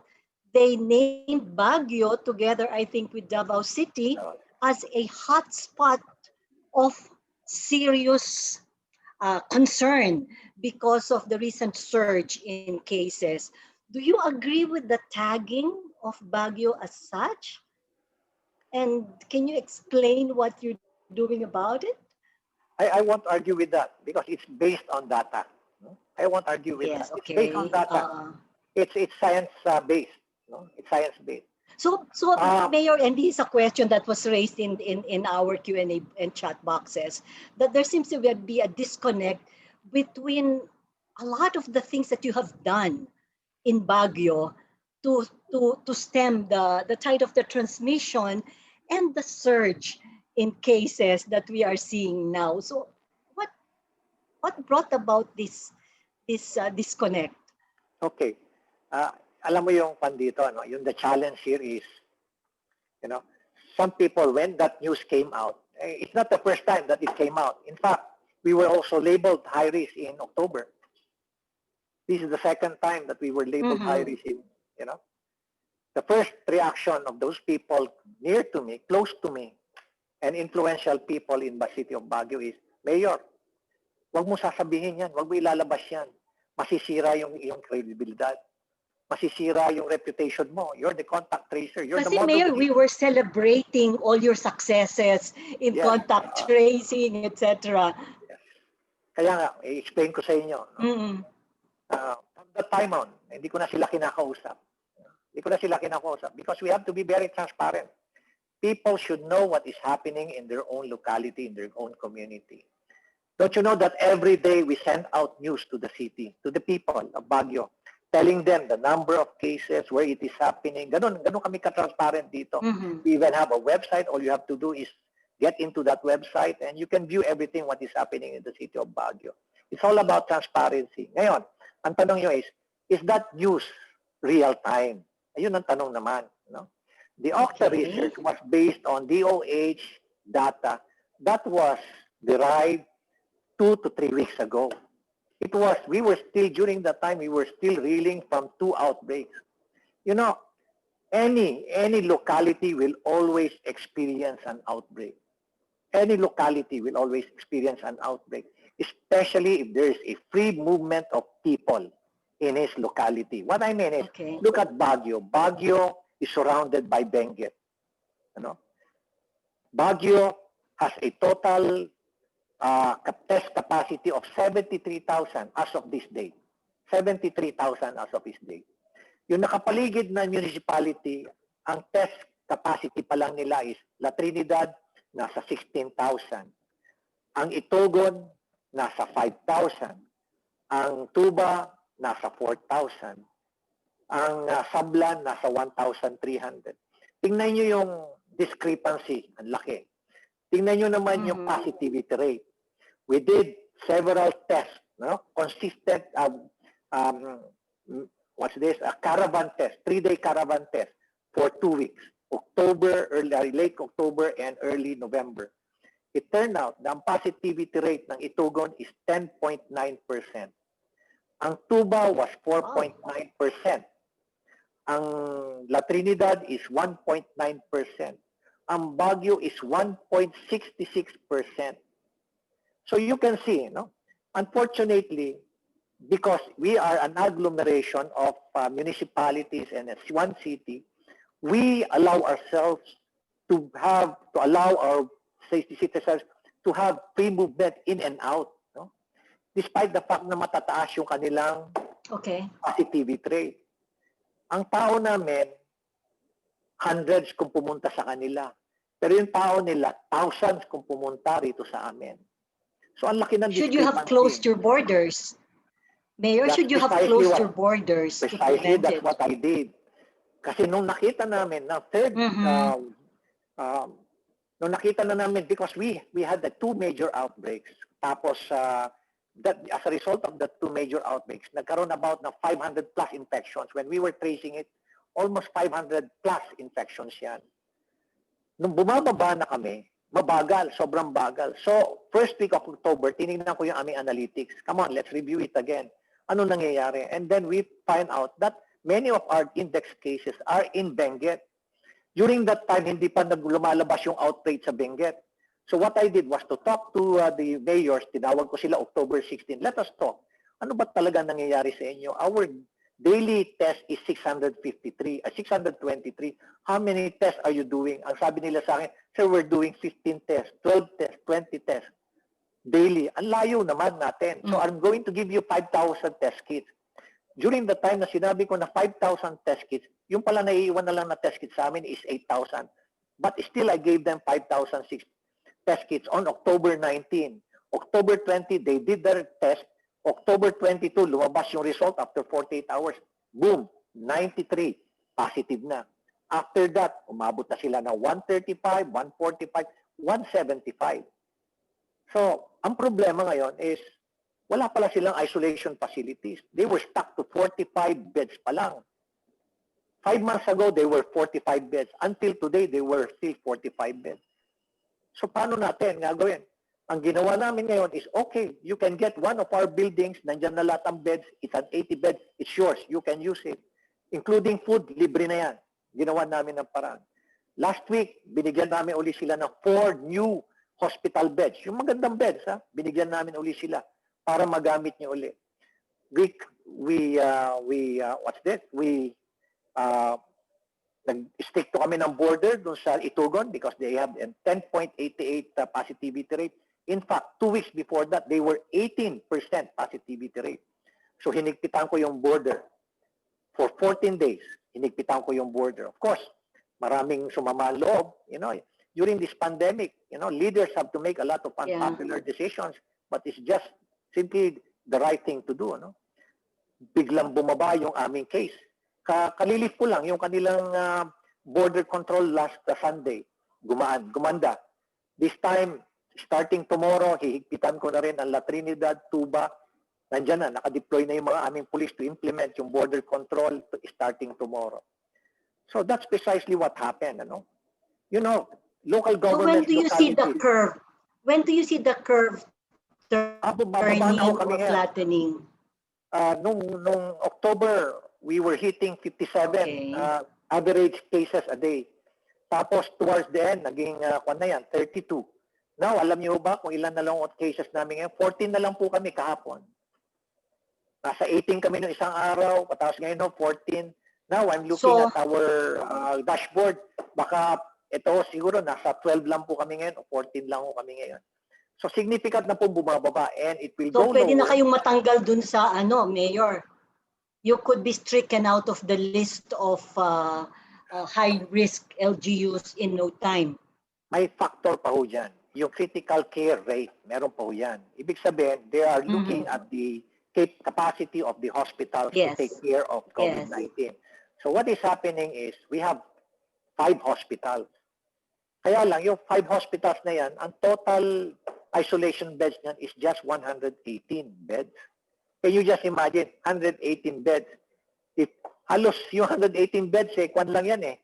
they named Baguio together, I think, with Davao City as a hotspot of serious concern because of the recent surge in cases. Do you agree with the tagging of Baguio as such? And can you explain what you're doing about it? I won't argue with that because it's based on data. No? I won't argue with Yes, that. It's based on okay. data. It's science based. No? It's science based. So, Mayor, and this is a question that was raised in our Q&A and chat boxes, that there seems to be a disconnect between a lot of the things that you have done in Baguio to stem the tide of the transmission and the surge in cases that we are seeing now. So, what brought about this disconnect? Okay. Alam mo yung pandito, no? Yung the challenge here is, you know, some people, when that news came out, it's not the first time that it came out. In fact, we were also labeled high risk in October. This is the second time that we were labeled high risk in, you know. The first reaction of those people near to me, close to me, and influential people in the city of Baguio is, Mayor, wag mo sasabihin yan, wag mo ilalabas yan. Masisira yung iyong credibilidad. Masisira yung reputation mo. You're the contact tracer. You're Kasi the model. Mayor, we were celebrating all your successes in contact tracing, etc. Yes. Kaya nga, i-explain ko sa inyo. No? From that time on, hindi ko na sila kinakausap. Hindi ko na sila kinakausap because we have to be very transparent. People should know what is happening in their own locality, in their own community. Don't you know that every day we send out news to the city, to the people of Baguio, telling them the number of cases, where it is happening. Ganun kami ka-transparent dito. We even have a website. All you have to do is get into that website and you can view everything what is happening in the city of Baguio. It's all about transparency. Ngayon, ang tanong nyo is that news real time? Ayun ang tanong naman. No? The Octa research was based on DOH data that was derived 2 to 3 weeks ago. We were still, during that time, we were still reeling from 2 outbreaks. You know, any locality will always experience an outbreak. Any locality will always experience an outbreak, especially if there is a free movement of people in his locality. What I mean is, look at Baguio. Baguio is surrounded by Benguet. You know? Baguio has a total test capacity of 73,000 as of this date. 73,000 as of this date. Yung nakapaligid na municipality, ang test capacity pa lang nila is La Trinidad, nasa 16,000. Ang Itogon, nasa 5,000. Ang Tuba, nasa 4,000. Ang Sablan, nasa 1,300. Tingnan nyo yung discrepancy, ang laki. Tingnan nyo naman yung positivity rate. We did several tests, no? Consistent a caravan test, 3-day caravan test for 2 weeks, late October and early November. It turned out the positivity rate ng Itugon is 10.9%. Ang Tuba was 4.9%. Ang La Trinidad is 1.9%. Ang Baguio is 1.66%. So you can see, no? Unfortunately, because we are an agglomeration of municipalities and it's one city, we allow ourselves to allow our citizens to have free movement in and out, no? Despite the fact na matataas yung kanilang positivity rate. Ang tao namin, hundreds kung pumunta sa kanila. Pero yung tao nila, thousands kung pumunta rito sa amin. So ang laki ng discrepancy. Should you have closed your borders? Mayor, should you have closed your borders? Precisely, that's what I did. Kasi nung nakita namin, na third, nung nakita na namin, because we had the 2 major outbreaks. Tapos, that as a result of the 2 major outbreaks, nagkaroon about na 500 plus infections. When we were tracing it, almost 500 plus infections yan. Nung bumababa na kami, mabagal, sobrang bagal. So, first week of October, tinignan ko yung aming analytics. Come on, let's review it again. Ano nangyayari? And then we find out that many of our index cases are in Benguet. During that time, hindi pa lumalabas yung outbreak sa Benguet. So what I did was to talk to the mayors. Tinawag ko sila October 16. Let us talk. Ano ba talaga nangyayari sa inyo? Our daily test is 623. How many tests are you doing? Ang sabi nila sa akin, sir, we're doing 15 tests, 12 tests, 20 tests. daily. Ang layo naman natin. So I'm going to give you 5,000 test kits. During the time na sinabi ko na 5,000 test kits, yung pala naiiwan na lang na test kits sa amin is 8,000. But still, I gave them 5,006 test kits on October 19. October 20, they did their test. October 22, lumabas yung result after 48 hours. Boom, 93, positive na. After that, umabot na sila na 135, 145, 175. So, ang problema ngayon is, wala pala silang isolation facilities. They were stuck to 45 beds pa lang. 5 months ago, they were 45 beds. Until today, they were still 45 beds. So, paano natin gagawin? Ang ginawa namin ngayon is, okay, you can get one of our buildings, nandyan na lahat ang beds, it's an 80 beds, it's yours, you can use it. Including food, libre na yan. Ginawa namin ng paraan. Last week, binigyan namin uli sila ng 4 new hospital beds. Yung magandang beds, ha? Binigyan namin uli sila para magamit niyo uli. What's this? Nag-stick to kami ng border dun sa Itugon because they have a 10.88 positivity rate. In fact, 2 weeks before that, they were 18% positivity rate. So hinigpitan ko yung border. For 14 days, hinigpitan ko yung border. Of course, maraming sumama ang loob. You know, during this pandemic, you know, leaders have to make a lot of unpopular decisions, but it's just simply the right thing to do. No? Biglang bumaba yung aming case. Kalilip ko lang yung kanilang border control last Sunday. Gumanda. This time, starting tomorrow, hihigpitan ko na rin ang La Trinidad, Tuba. Nandiyan na, nakadeploy na yung mga aming police to implement yung border control starting tomorrow. So that's precisely what happened. Ano? You know, local government. So when do you see the curve? When do you see the curve turning or flattening? Nung October, we were hitting 57 average cases a day. Tapos towards the end, naging 32. Now, alam niyo ba kung ilan na lang cases namin ngayon? 14 na lang po kami kahapon. Nasa 18 kami ng isang araw, tapos ngayon 14. Now, I'm looking at our dashboard. Baka ito siguro nasa 12 lang po kami ngayon o 14 lang po kami ngayon. So, significant na po bumababa and it will go lower. So, pwede na kayong matanggal dun sa Mayor? You could be stricken out of the list of high-risk LGUs in no time. May factor pa ho dyan. Yung critical care rate, meron pa ho yan. Ibig sabihin, they are looking at the capacity of the hospitals to take care of COVID-19. So what is happening is, we have 5 hospitals. Kaya lang, yung 5 hospitals na yan, ang total isolation beds niyan is just 118 beds. Can you just imagine, 118 beds? Halos yung 118 beds, kwan lang yan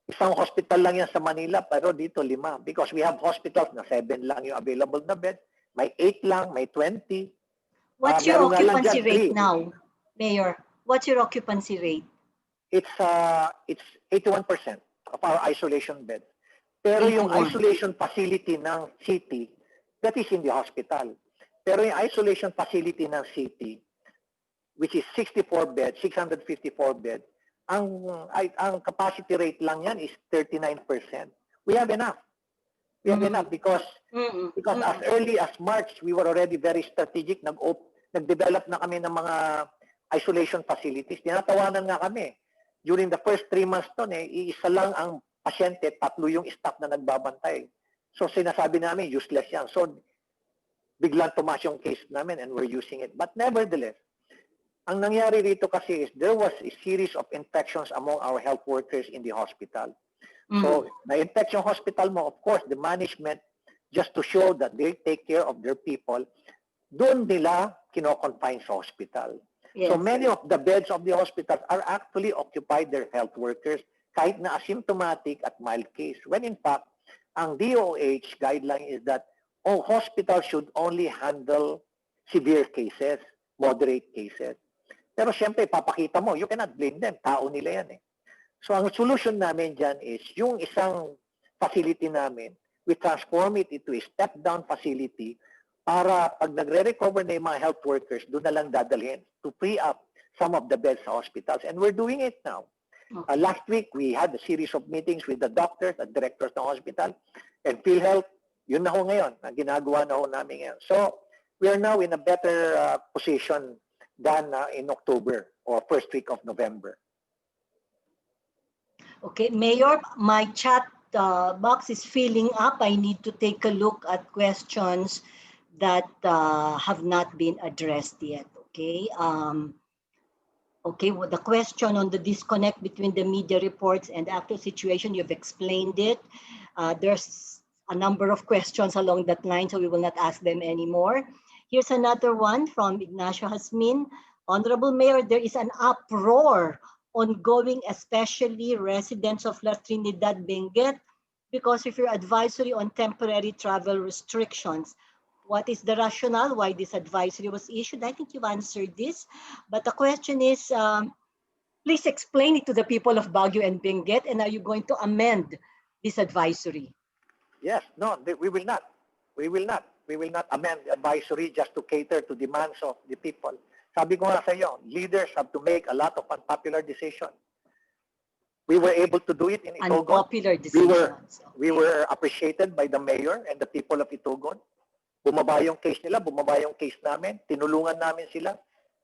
Isang hospital lang yan sa Manila, pero dito 5. Because we have hospitals na 7 lang yung available na beds. May 8 lang, may 20. What's your occupancy rate now, Mayor? What's your occupancy rate? It's 81% of our isolation beds. Pero yung isolation facility ng city, that is in the hospital. Pero yung isolation facility ng city, which is 64 beds, 654 beds, ang capacity rate lang yan is 39%. We have enough. We have enough because as early as March, we were already very strategic. Nag-develop na kami ng mga isolation facilities. Tinatawanan nga kami. During the first 3 months iisa lang ang pasyente, 3 yung staff na nagbabantay. So sinasabi namin, useless yan. So biglang tumaas yung case namin and we're using it. But nevertheless, ang nangyari rito kasi is there was a series of infections among our health workers in the hospital. So, na-infect yung hospital mo, of course, the management, just to show that they take care of their people, doon nila kino-confine sa hospital. So, many of the beds of the hospital are actually occupied their health workers, kahit na asymptomatic at mild case. When in fact, ang DOH guideline is that all hospitals should only handle severe cases, moderate cases. Pero siyempre, papakita mo, you cannot blame them. Tao nila yan So, ang solution namin dyan is, yung isang facility namin, we transform it into a step-down facility para pag nagre-recover na yung mga health workers, doon na lang dadalhin to free up some of the beds sa hospitals. And we're doing it now. Last week, we had a series of meetings with the doctors, the directors ng hospital, and PhilHealth. Yun na ho ngayon, na ginagawa na ho namin ngayon. So, we are now in a better position than in October or first week of November. Okay, Mayor, my chat box is filling up. I need to take a look at questions that have not been addressed yet. Okay. Okay, well, the question on the disconnect between the media reports and the actual situation, you've explained it. There's a number of questions along that line, so we will not ask them anymore. Here's another one from Ignacio Hasmin. Honorable Mayor, there is an uproar ongoing, especially residents of La Trinidad, Benguet, because of your advisory on temporary travel restrictions. What is the rationale why this advisory was issued? I think you've answered this, but the question is, please explain it to the people of Baguio and Benguet, and are you going to amend this advisory? Yes, no, we will not. We will not. We will not amend the advisory just to cater to demands of the people. Sabi ko nga sa iyo, leaders have to make a lot of unpopular decisions. We were able to do it in Itogon. Unpopular decisions. We were appreciated by the mayor and the people of Itogon. Bumaba yung case nila, bumaba yung case namin. Tinulungan namin sila.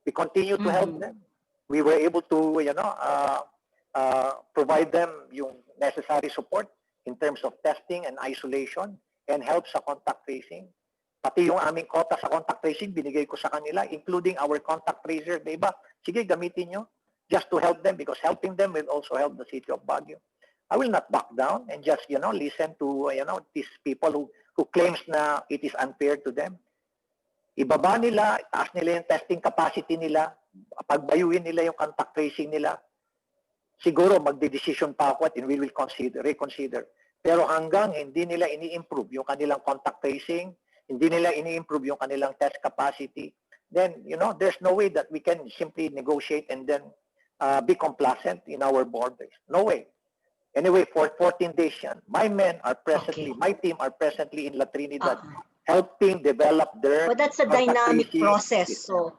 We continue to help them. We were able to, provide them yung necessary support in terms of testing and isolation and help sa contact tracing. Pati yung aming quota sa contact tracing, binigay ko sa kanila, including our contact tracer. Diba? Sige, gamitin nyo just to help them because helping them will also help the city of Baguio. I will not back down and just, listen to, these people who claims na it is unfair to them. Ibaba nila, taas nila yung testing capacity nila, pagbayuin nila yung contact tracing nila. Siguro magde-decision pa ako at we will reconsider. Pero hanggang hindi nila ini-improve yung kanilang contact tracing, hindi nila ini-improve yung kanilang test capacity, then, there's no way that we can simply negotiate and then be complacent in our borders. No way. Anyway, for 14 days yan, my men are presently, my team are presently in La Trinidad, helping develop their... But that's a dynamic process, so,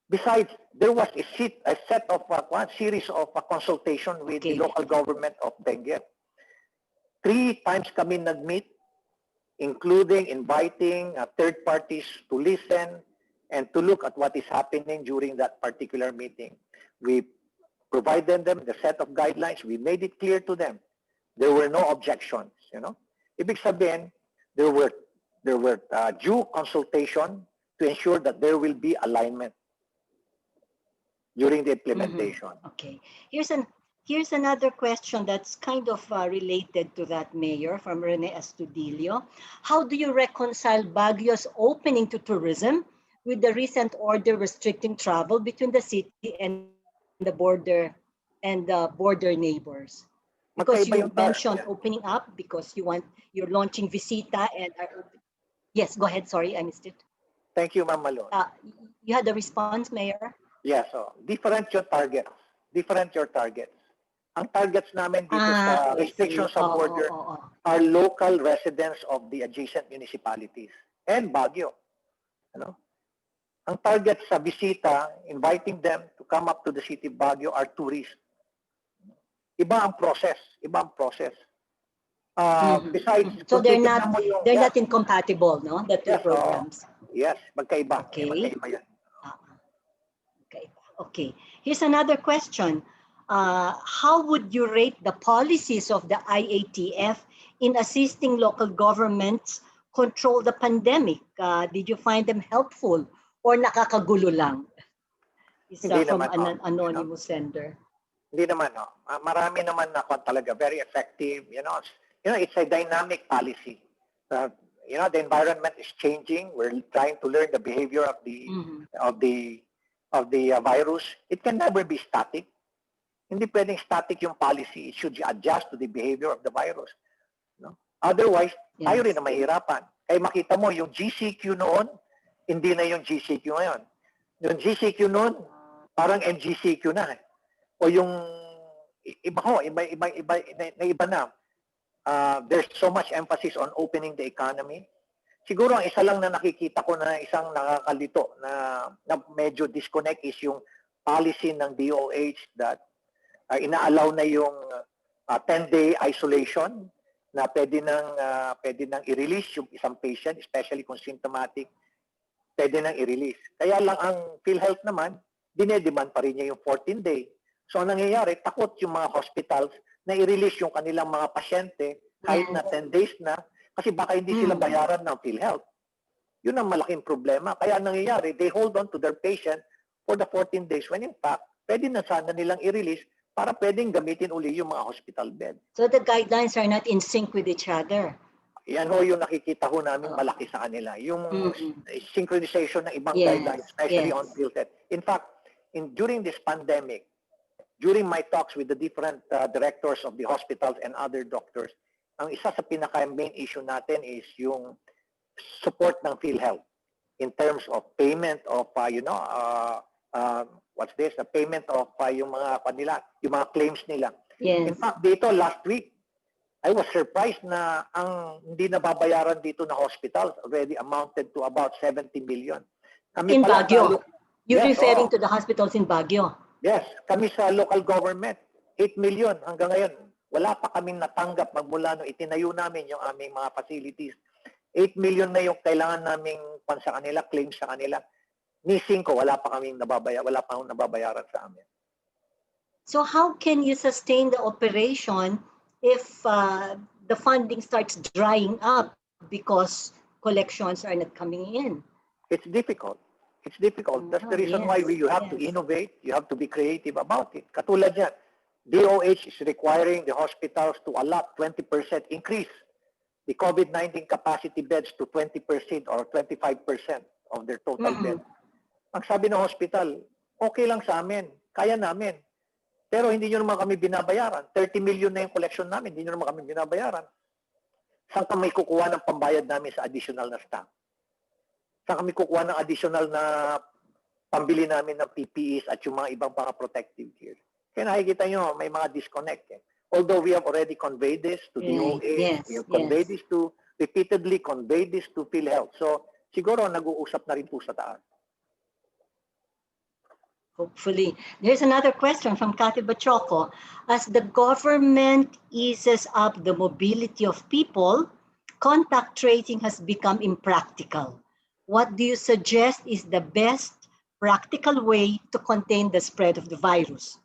Besides, there was a set of one series of consultation with the local government of Benguet. 3 times kami nag-meet, including inviting third parties to listen and to look at what is happening during that particular meeting. We provided them the set of guidelines. We made it clear to them. There were no objections. Ibig sabihin, there were due consultation to ensure that there will be alignment during the implementation. Okay. Here's another question that's kind of related to that, Mayor, from Rene Astudillo. How do you reconcile Baguio's opening to tourism with the recent order restricting travel between the city and the border neighbors? Because you mentioned opening up because you're launching Visita and yes, go ahead. Sorry, I missed it. Thank you, Ma'am Malone. You had a response, Mayor? Yeah, so different your targets. Ang targets namin dito sa restrictions sa border are local residents of the adjacent municipalities and Baguio. Ang target sa Visita, inviting them to come up to the city of Baguio are tourists. Iba ang process. Besides, so they're not incompatible, no? The two programs. Yes, magkaiba. Okay. Magkaiba yan. Okay. Here's another question. How would you rate the policies of the IATF in assisting local governments control the pandemic? Did you find them helpful or nakakagulo lang? It's from an anonymous sender. Hindi naman, no. Marami naman na talaga very effective. It's a dynamic policy. The environment is changing. We're trying to learn the behavior of the virus. It can never be static. Hindi pwedeng static yung policy. It should adjust to the behavior of the virus. Otherwise, tayo rin na mahirapan. Kaya makita mo, yung GCQ noon, hindi na yung GCQ ngayon. Yung GCQ noon, parang MGCQ na. O yung iba na. There's so much emphasis on opening the economy. Siguro ang isa lang na nakikita ko na isang nakakalito na medyo disconnect is yung policy ng DOH that inaalaw na yung 10-day isolation na pwede nang i-release yung isang patient, especially kung symptomatic, pwede nang i-release. Kaya lang ang PhilHealth naman, dinedemand pa rin niya yung 14-day. So ang nangyayari, takot yung mga hospitals na i-release yung kanilang mga pasyente kahit na 10 days na, kasi baka hindi sila bayaran ng PhilHealth. Yun ang malaking problema. Kaya ang nangyayari, they hold on to their patient for the 14 days when in fact, pwede na sana nilang i-release para pwedeng gamitin uli yung mga hospital bed. So the guidelines are not in sync with each other. Yan ho yung nakikita ho namin malaki sa kanila. Yung synchronization ng ibang guidelines, especially on PhilHealth. In fact, during this pandemic, during my talks with the different directors of the hospitals and other doctors, ang isa sa pinaka-main issue natin is yung support ng PhilHealth in terms of payment of, what's this? The payment of yung mga claims nila. Yes. In fact, dito last week, I was surprised na ang hindi nababayaran dito na hospitals already amounted to about 70 million. In Baguio? You're referring to the hospitals in Baguio? Yes. Kami sa local government, 8 million hanggang ngayon. Wala pa kaming natanggap magmula nung itinayo namin yung aming mga facilities. 8 million na yung kailangan naming sa kanila, claim sa kanila. Ni 5, wala pa akong nababayaran sa amin. So how can you sustain the operation if the funding starts drying up because collections are not coming in? It's difficult. It's difficult. That's the reason why you have to innovate. You have to be creative about it. Katulad yan, DOH is requiring the hospitals to allot 20% increase the COVID-19 capacity beds to 20% or 25% of their total beds. Ang sabi ng hospital, okay lang sa amin, kaya namin. Pero hindi nyo naman kami binabayaran. 30 million na yung collection namin, hindi nyo naman kami binabayaran. Saan kami kukuha ng pambayad namin sa additional na staff? Saan kami kukuha ng additional na pambili namin ng PPEs at yung mga ibang mga protective gear? Kaya nakikita nyo, may mga disconnect. Although we have already conveyed this to DOH, we have conveyed this to, repeatedly conveyed this to PhilHealth. So, siguro nag-uusap na rin po sa taas. Hopefully. There's another question from Cathy Bachoco. As the government eases up the mobility of people, contact tracing has become impractical. What do you suggest is the best practical way to contain the spread of the virus?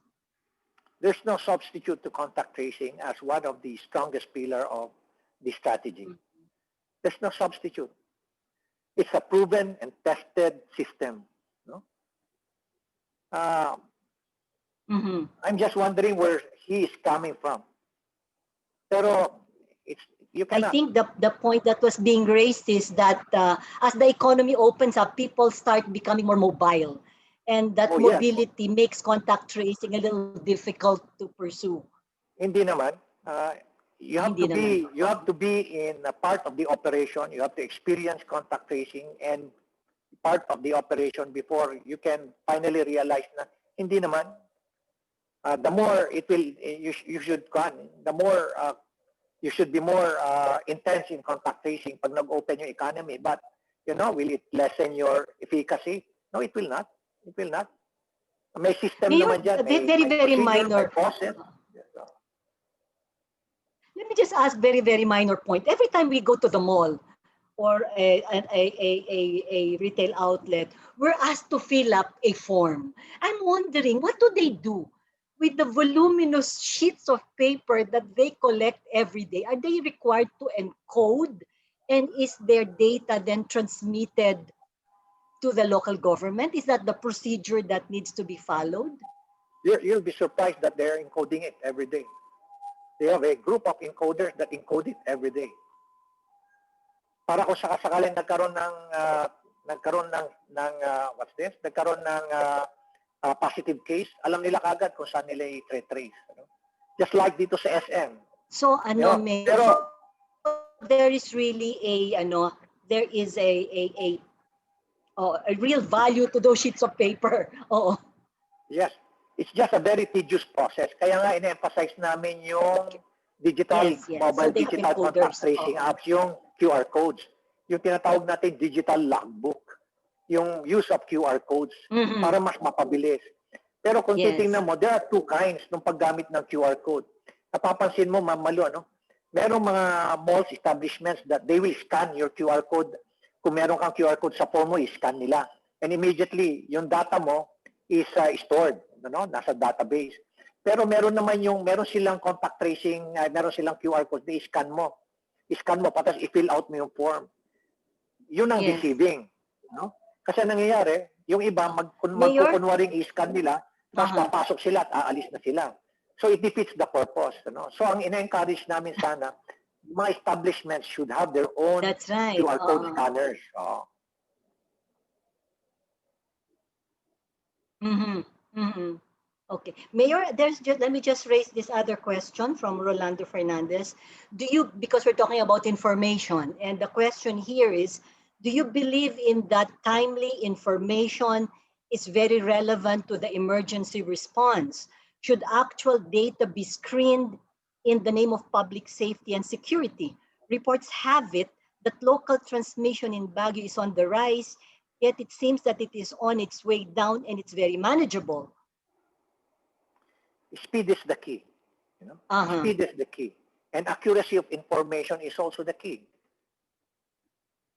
There's no substitute to contact tracing as one of the strongest pillars of the strategy. There's no substitute. It's a proven and tested system. No? I'm just wondering where he is coming from. Pero you cannot. I think the point that was being raised is that as the economy opens up, people start becoming more mobile. And that mobility makes contact tracing a little difficult to pursue. Hindi naman. You have to be in a part of the operation. You have to experience contact tracing and part of the operation before you can finally realize na hindi naman. The more it will, you should be more intense in contact tracing pag nag-open yung economy. But will it lessen your efficacy? No, it will not. It will not. May system naman dyan. Very minor. Let me just ask very minor point. Every time we go to the mall or a retail outlet, we're asked to fill up a form. I'm wondering, what do they do with the voluminous sheets of paper that they collect every day? Are they required to encode? And is their data then transmitted to the local government? Is that the procedure that needs to be followed? You'll be surprised that they're encoding it every day. They have a group of encoders that encode it every day. Para kung sakasakaling nagkaroon ng positive case, alam nila kagad kung saan nila i-trace. Just like dito sa SM. So there is really a real value to those sheets of paper. Yes. It's just a very tedious process. Kaya nga ina-emphasize namin yung mobile digital contact tracing apps, yung QR codes. Yung tinatawag natin digital logbook. Yung use of QR codes para mas mapabilis. Pero kung titingnan mo, there are two kinds ng paggamit ng QR code. Napapansin mo, Ma'am Malu, Merong mga malls, establishments that they will scan your QR code. Kung meron kang QR code sa phone mo, i-scan nila. And immediately, yung data mo is stored, nasa database. Pero meron silang contact tracing, meron silang QR code na i-scan mo. I-scan mo, patas i-fill out mo yung form. Yun ang deceiving. No? Kasi nangyayari, yung iba, magkukunwaring i-scan nila, tapos papasok sila at aalis na sila. So it defeats the purpose. So ang ina-encourage namin sana, mga establishments should have their own QR code scanners. Okay. Mayor, let me just raise this other question from Rolando Fernandez. Because we're talking about information, and the question here is, do you believe in that timely information is very relevant to the emergency response? Should actual data be screened in the name of public safety and security? Reports have it that local transmission in Baguio is on the rise, yet it seems that it is on its way down and it's very manageable. Speed is the key. Speed is the key. And accuracy of information is also the key.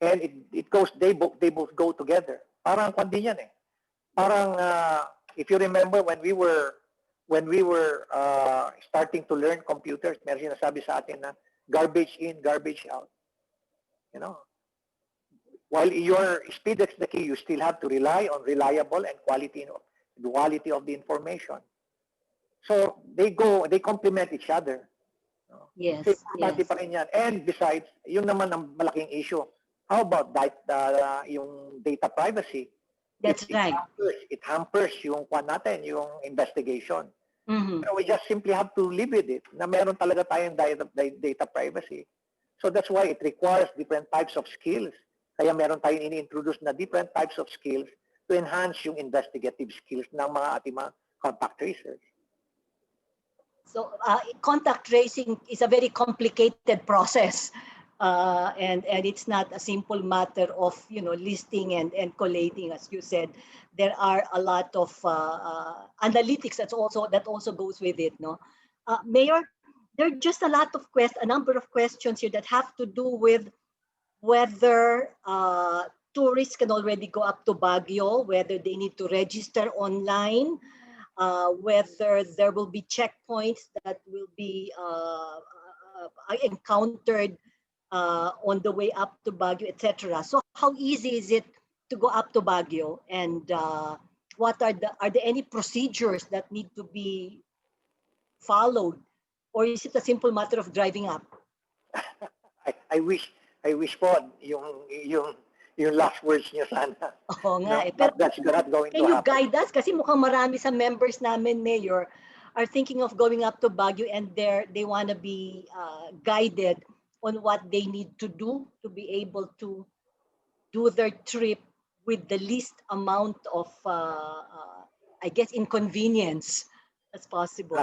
And they both go together. Parang kundi yan eh. Parang if you remember when we were starting to learn computers, meron sinasabi sa atin na garbage in, garbage out. While your speed is the key, you still have to rely on reliable and quality of the information. So they complement each other. Yes. So, importante pa rin yan. And besides, yun naman ang malaking issue. How about yung data privacy? That's right. It hampers yung yung investigation. Mm-hmm. So we just simply have to live with it na meron talaga tayong data privacy. So that's why it requires different types of skills. Kaya meron tayong ini-introduce na different types of skills to enhance yung investigative skills ng ating mga contact tracers. So contact tracing is a very complicated process, and it's not a simple matter of listing and collating, as you said. There are a lot of analytics that also goes with it. No, Mayor, there are just a number of questions here that have to do with whether tourists can already go up to Baguio, whether they need to register online. Whether there will be checkpoints that will be encountered on the way up to Baguio, etc. So how easy is it to go up to Baguio, and what are there any procedures that need to be followed, or is it a simple matter of driving up? I wish po yung last words niyo sana. Oo nga. But that's not going to happen. Can you guide us? Kasi mukhang marami sa members namin, Mayor, are thinking of going up to Baguio, and they want to be guided on what they need to do to be able to do their trip with the least amount of, I guess, inconvenience as possible.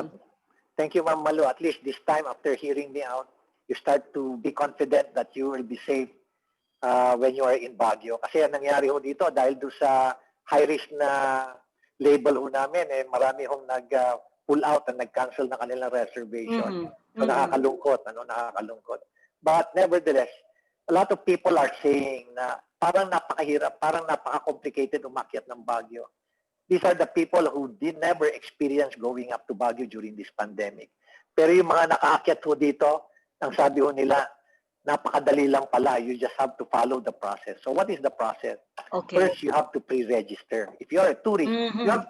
Thank you, Ma'am Malu. At least this time, after hearing me out, you start to be confident that you will be safe when you are in Baguio. Kasi ang nangyari ho dito, dahil doon sa high risk na label ho namin, marami hong nag-pull out and nag-cancel na kanilang reservation. So nakakalungkot, nakakalungkot. But nevertheless, a lot of people are saying na parang napakahirap, parang napaka-complicated umakyat ng Baguio. These are the people who did never experience going up to Baguio during this pandemic. Pero yung mga nakaakyat ho dito, ang sabi ho nila, napakadali lang pala. You just have to follow the process. So what is the process? Okay. First, you have to pre-register. If you are a tourist, you have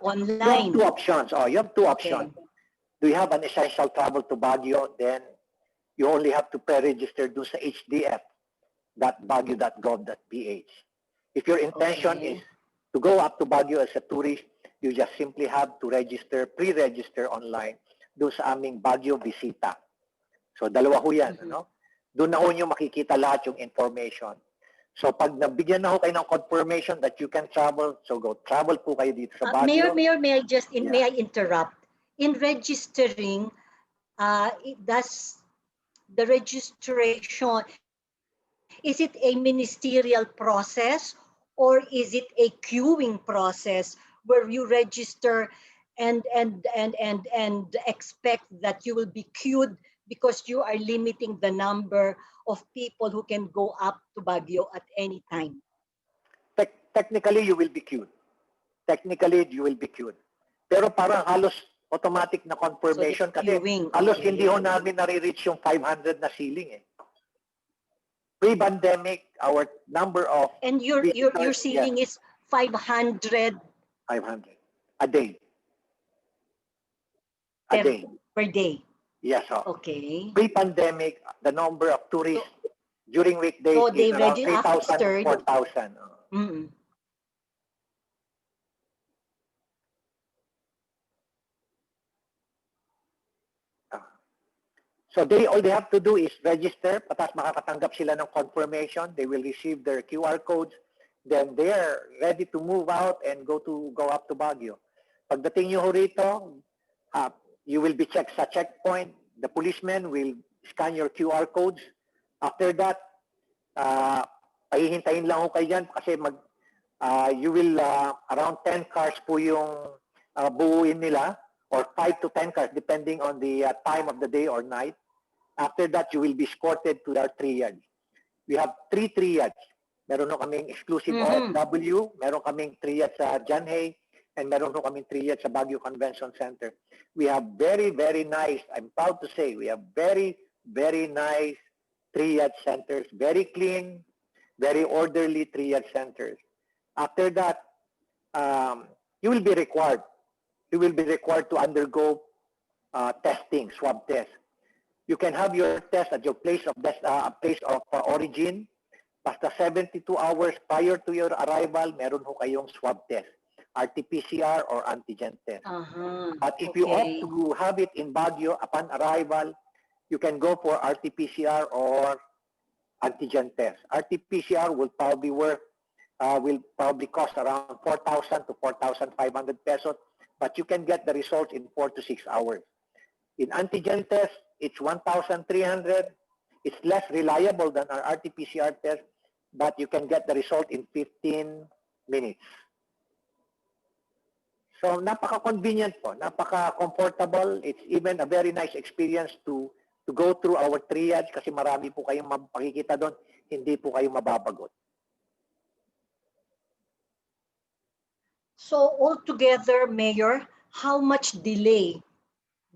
two options. You have two options. Do you have an essential travel to Baguio? Then you only have to pre-register do sa hdf.baguio.gov.ph. If your intention is to go up to Baguio as a tourist, you just simply have to pre-register online do sa aming Baguio Visita. So dalawa ho yan, Doon na ho nyo makikita lahat yung information. So pag nabigyan na ho kayo ng confirmation that you can travel, so go travel po kayo dito sa Baguio. Mayor, may I interrupt? In registering, does the registration, is it a ministerial process or is it a queuing process where you register and expect that you will be queued because you are limiting the number of people who can go up to Baguio at any time. Technically, you will be queued. Technically, you will be queued. Pero parang halos automatic na confirmation So kasi queuing, halos okay. hindi ho namin nare-reach yung 500 na ceiling eh. Pre-pandemic, our number of And your ceiling is 500 500 a day. A day. per day. Yes, so Okay. pre-pandemic, the number of tourists during weekdays So is they around register 3,000 to 4,000. Mm-mm. So all they have to do is register, patas makakatanggap sila ng confirmation, they will receive their QR codes, then they're ready to move out and go up to Baguio. Pagdating nyo ho rito, you will be checked sa checkpoint, the policeman will scan your QR codes. After that, pahihintayin lang ho kayo dyan kasi you will, around 10 cars po yung buuin nila, or 5 to 10 cars depending on the time of the day or night. After that, you will be escorted to our triage. We have 3 triage. Meron ho kaming exclusive OFW, meron kaming triage sa Janhay, and meron ho kaming triage sa Baguio Convention Center. We have very, very nice, I'm proud to say, we have very, very nice triage centers, very clean, very orderly triage centers. After that, you will be required to undergo testing, swab test. You can have your test at your place of origin. Basta 72 hours prior to your arrival, meron ho kayong swab test, RT-PCR or antigen test. But if you opt to have it in Baguio upon arrival, you can go for RT-PCR or antigen test. RT-PCR will probably cost around 4,000 to 4,500 pesos, but you can get the results in 4 to 6 hours. In antigen test, it's 1,300. It's less reliable than our RT-PCR test, but you can get the result in 15 minutes. So, napaka-convenient po, napaka-comfortable. It's even a very nice experience to go through our triage kasi marami po kayong mapakikita doon, hindi po kayo mababagot. So altogether, Mayor, how much delay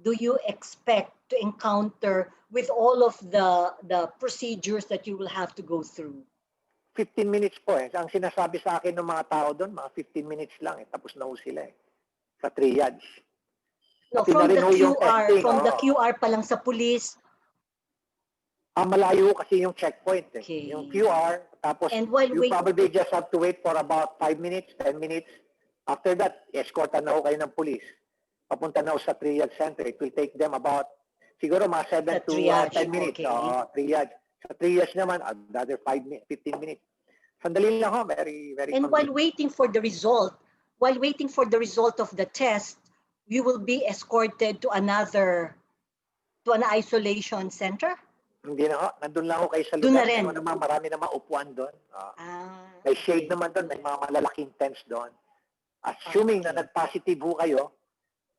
do you expect to encounter with all of the procedures that you will have to go through? 15 minutes po eh. Ang sinasabi sa akin ng mga tao doon, mga 15 minutes lang eh. Tapos na ho sila eh. Sa triage. No, from the QR pa lang sa police. Malayo kasi yung checkpoint eh. Okay. Yung QR, tapos probably just have to wait for about 5 minutes, 10 minutes. After that, escortan na ho kayo ng police. Papunta na ho sa triage center. It will take them about, siguro mga 7 to 10 minutes. Triage. Sa triage naman, another 15 minutes. Sandali lang ho, very, very And while waiting for the result of the test, you will be escorted to an isolation center? Hindi na ho, nandun lang ho kayo sa lugar. Doon na rin. Marami naman upuan doon. May shade naman doon, may mga malalaking tents doon. Assuming na nag-positive ho kayo,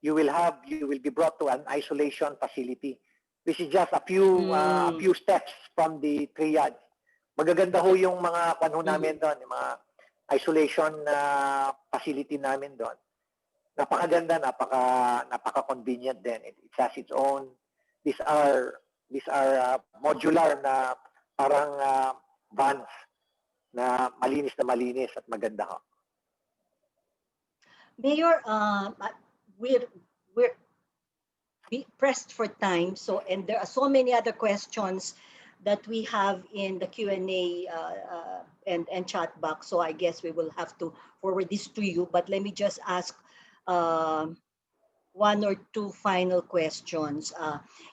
you will be brought to an isolation facility. This is just a few steps from the triage. Magaganda ho yung mga panho namin doon, yung mga isolation facility namin doon. Napakaganda, napaka-convenient din. It has its own. These are modular na parang vans na malinis at maganda ho. Mayor, we're pressed for time, and there are so many other questions that we have in the Q&A and chat box. So I guess we will have to forward this to you. But let me just ask one or two final questions.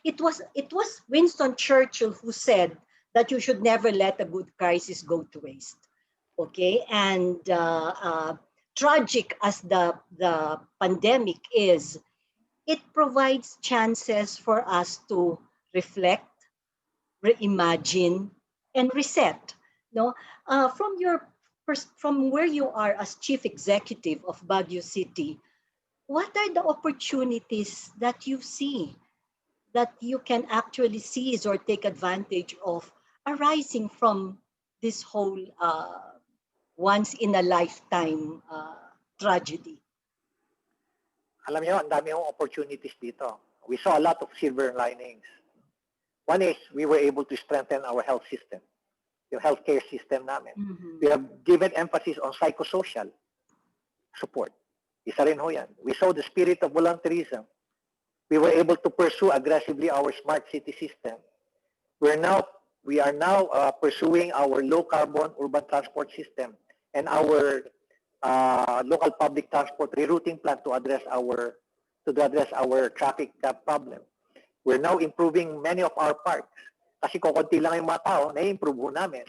It was Winston Churchill who said that you should never let a good crisis go to waste. Okay, and tragic as the pandemic is, it provides chances for us to reflect, reimagine, and reset. No, from where you are as chief executive of Baguio City, what are the opportunities that you see that you can actually seize or take advantage of arising from this whole once in a lifetime tragedy? Alam niyo, ang dami yung opportunities dito. We saw a lot of silver linings. One is we were able to strengthen our health system, yung healthcare system namin. We have given emphasis on psychosocial support. Isa rin ho yan. We saw the spirit of volunteerism. We were able to pursue aggressively our smart city system. We are now pursuing our low carbon urban transport system and our local public transport rerouting plan to address our traffic problem. We're now improving many of our parks. Kasi kukunti lang yung mga tao, na-improve namin.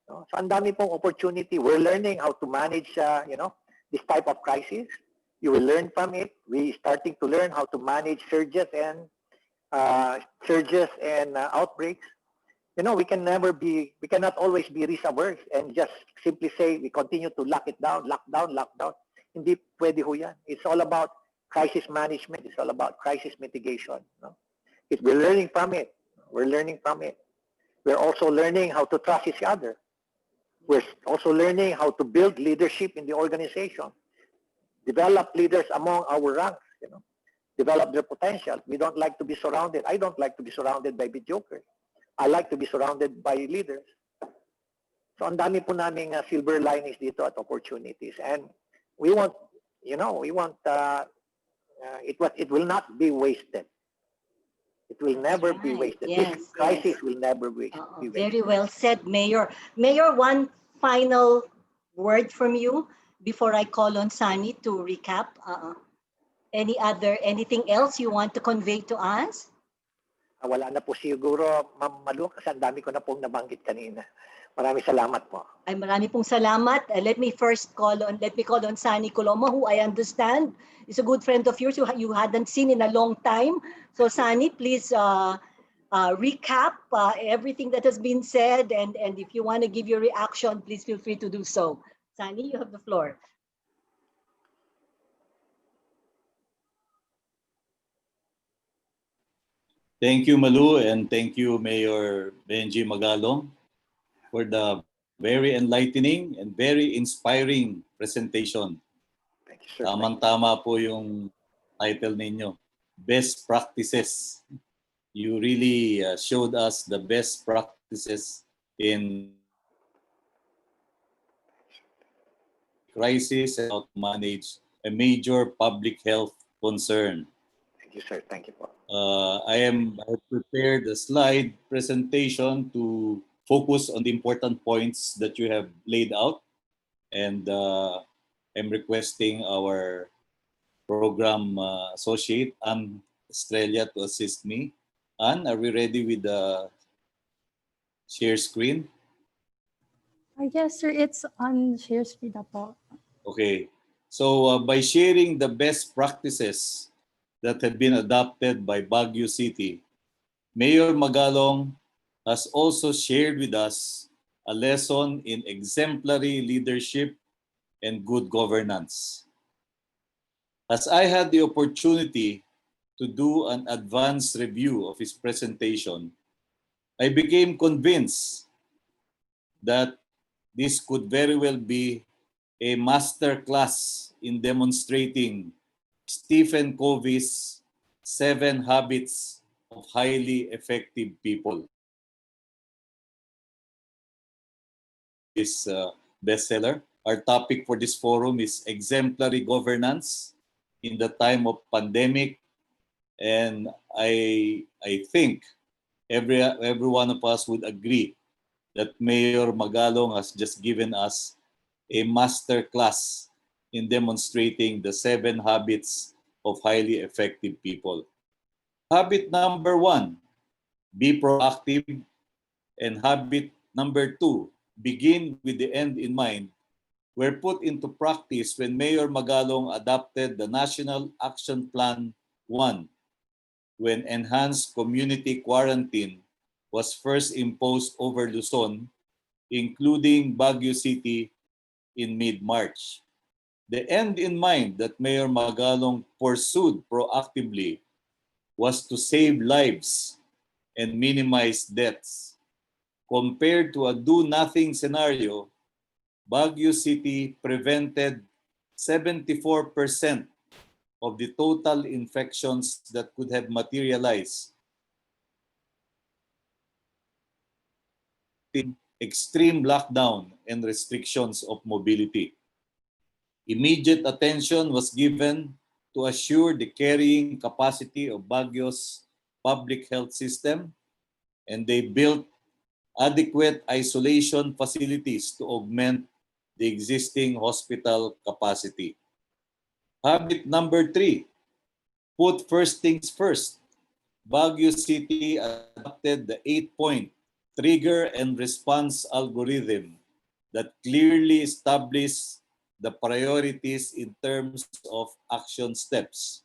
No? So ang dami pong opportunity. We're learning how to manage this type of crisis. You will learn from it. We're starting to learn how to manage surges and outbreaks. You know, we cannot always be risk averse and just simply say we continue to lock down. Hindi pwede ho yan. It's all about crisis management. It's all about crisis mitigation. No? We're learning from it. We're also learning how to trust each other. We're also learning how to build leadership in the organization. Develop leaders among our ranks, develop their potential. We don't like to be surrounded. I don't like to be surrounded by mediocres. I like to be surrounded by leaders. So ang dami po naming silver linings dito at opportunities. And we want, it will not be wasted. It will never be wasted. Yes, this crisis will never be wasted. Very well said, Mayor. Mayor, one final word from you before I call on Sunny to recap. Anything else you want to convey to us? Wala na po siguro, Ma'am Malu, kasi ang dami ko na pong nabanggit kanina. Maraming salamat po. Ay, marami pong salamat. Let me call on Sunny Coloma, who I understand is a good friend of yours you hadn't seen in a long time. So Sunny, please recap everything that has been said, and if you want to give your reaction, please feel free to do so. Sunny, you have the floor. Thank you, Malu, and thank you, Mayor Benji Magalong, for the very enlightening and very inspiring presentation. Thank you, sir. Tamang-tama po yung title ninyo, Best Practices. You really showed us the best practices in crisis and how to manage a major public health concern. Thank you, sir. Thank you po. I have prepared a slide presentation to focus on the important points that you have laid out, and I'm requesting our program associate, Ann Estrella, to assist me. Ann, are we ready with the share screen? Yes, sir. It's on share screen na po. Okay. So by sharing the best practices that have been adopted by Baguio City, Mayor Magalong has also shared with us a lesson in exemplary leadership and good governance. As I had the opportunity to do an advanced review of his presentation, I became convinced that this could very well be a master class in demonstrating Stephen Covey's 7 Habits of Highly Effective People. This bestseller. Our topic for this forum is exemplary governance in the time of pandemic, and I think every one of us would agree that Mayor Magalong has just given us a master class in demonstrating the 7 habits of highly effective people. Habit number 1, be proactive. And habit number 2, begin with the end in mind, were put into practice when Mayor Magalong adopted the National Action Plan 1, when enhanced community quarantine was first imposed over Luzon, including Baguio City in mid-March. The end in mind that Mayor Magalong pursued proactively was to save lives and minimize deaths. Compared to a do-nothing scenario, Baguio City prevented 74% of the total infections that could have materialized. Extreme lockdown and restrictions of mobility. Immediate attention was given to assure the carrying capacity of Baguio's public health system, and they built adequate isolation facilities to augment the existing hospital capacity. Habit number 3, put first things first. Baguio City adopted the 8-point trigger and response algorithm that clearly established the priorities in terms of action steps.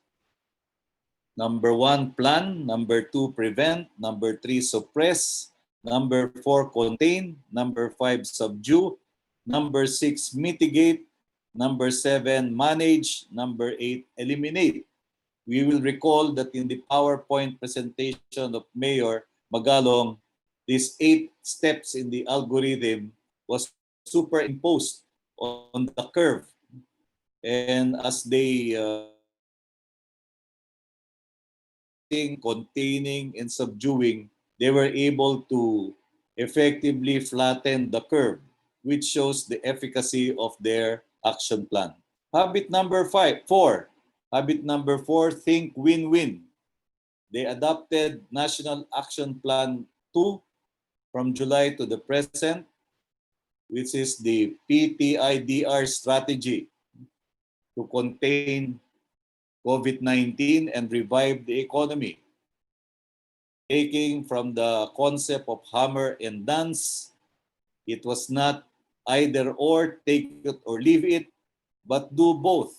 Number 1, plan. Number 2, prevent. Number 3, suppress. Number 4, contain. Number 5, subdue. Number 6, mitigate. Number 7, manage. Number 8, eliminate. We will recall that in the PowerPoint presentation of Mayor Magalong, these 8 steps in the algorithm was superimposed on the curve. And as they containing and subduing, they were able to effectively flatten the curve, which shows the efficacy of their action plan. Habit number 4. Habit number 4, think win-win. They adopted National Action Plan 2 from July to the present, which is the PTIDR strategy to contain COVID-19 and revive the economy. Taking from the concept of hammer and dance, it was not either or, take it or leave it, but do both,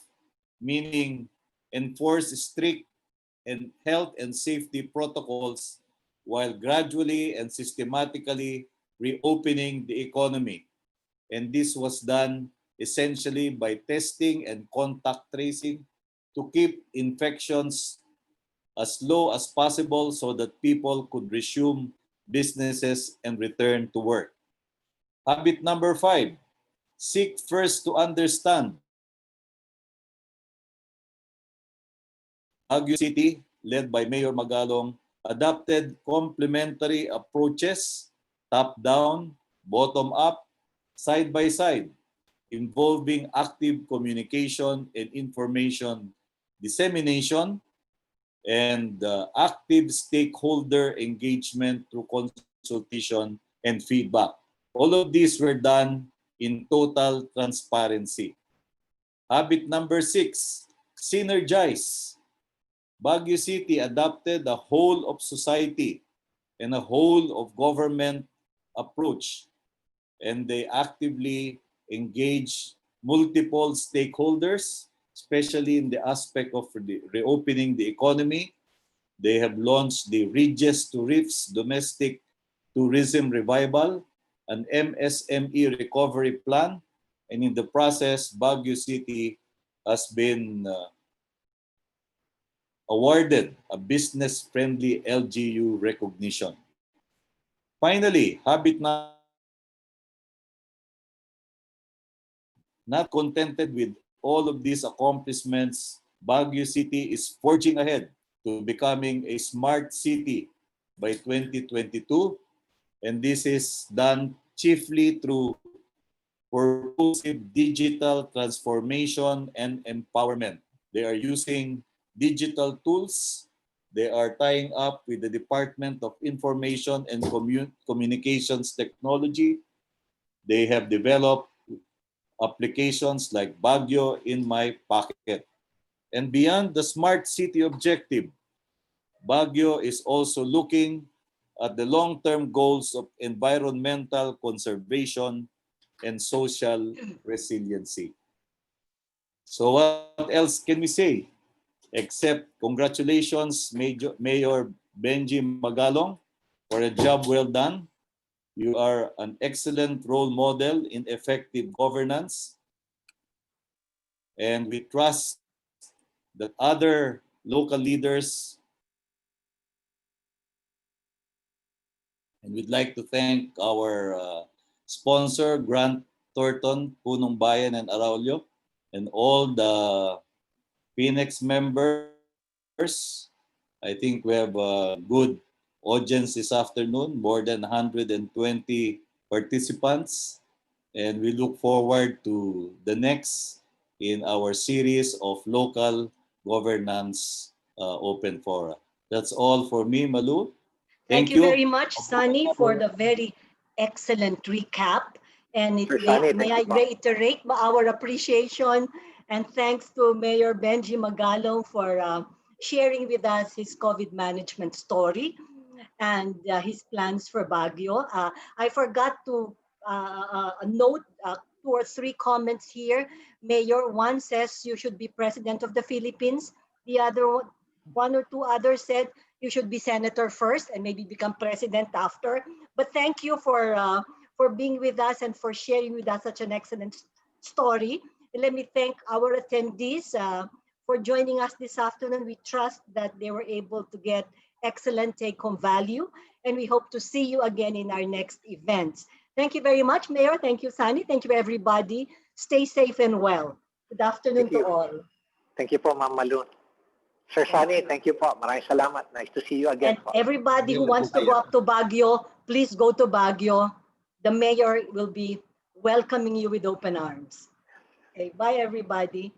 meaning enforce strict and health and safety protocols while gradually and systematically reopening the economy. And this was done essentially by testing and contact tracing to keep infections as low as possible so that people could resume businesses and return to work. Habit number 5, seek first to understand. Baguio City, led by Mayor Magalong, adopted complementary approaches, top-down, bottom-up, side-by-side, involving active communication and information dissemination and active stakeholder engagement through consultation and feedback. All of these were done in total transparency. Habit number 6, synergize. Baguio City adopted a whole of society and a whole of government approach, and they actively engage multiple stakeholders, especially in the aspect of reopening the economy. They have launched the Ridges to Reefs Domestic Tourism Revival, an MSME recovery plan, and in the process, Baguio City has been awarded a business-friendly LGU recognition. Finally, habit not contented with all of these accomplishments, Baguio City is forging ahead to becoming a smart city by 2022. And this is done chiefly through purposive digital transformation and empowerment. They are using digital tools. They are tying up with the Department of Information and Communications Technology. They have developed applications like Baguio in my pocket. And beyond the smart city objective, Baguio is also looking at the long-term goals of environmental conservation and social resiliency. So what else can we say? Except congratulations, Mayor Benji Magalong, for a job well done. You are an excellent role model in effective governance. And we trust that other local leaders And we'd like to thank our sponsor, Grant Thornton, Punong Bayan and Araulio, and all the FINEX members. I think we have a good audience this afternoon, more than 120 participants. And we look forward to the next in our series of local governance open fora. That's all for me, Malu. Thank Thank you very you. much, Sunny, for the very excellent recap. And Sir Sunny, may thank I you po. reiterate our appreciation and thanks to Mayor Benji Magalong for sharing with us his COVID management story and his plans for Baguio. I forgot to note 2 or 3 comments here. Mayor, one says you should be president of the Philippines. The other one or two others said you should be senator first and maybe become president after. But thank you for being with us and for sharing with us such an excellent story. And let me thank our attendees for joining us this afternoon. We trust that they were able to get excellent take-home value, and we hope to see you again in our next events. Thank you very much, Mayor. Thank you, Sunny. Thank you, everybody. Stay safe and well. Good afternoon Thank to you. all. Thank you po, Ma'am Malu. Sir Sunny, thank you po. Maraming salamat. Nice to see you again And po. everybody who wants to go up to Baguio, please go to Baguio. The mayor will be welcoming you with open arms. Okay, bye, everybody.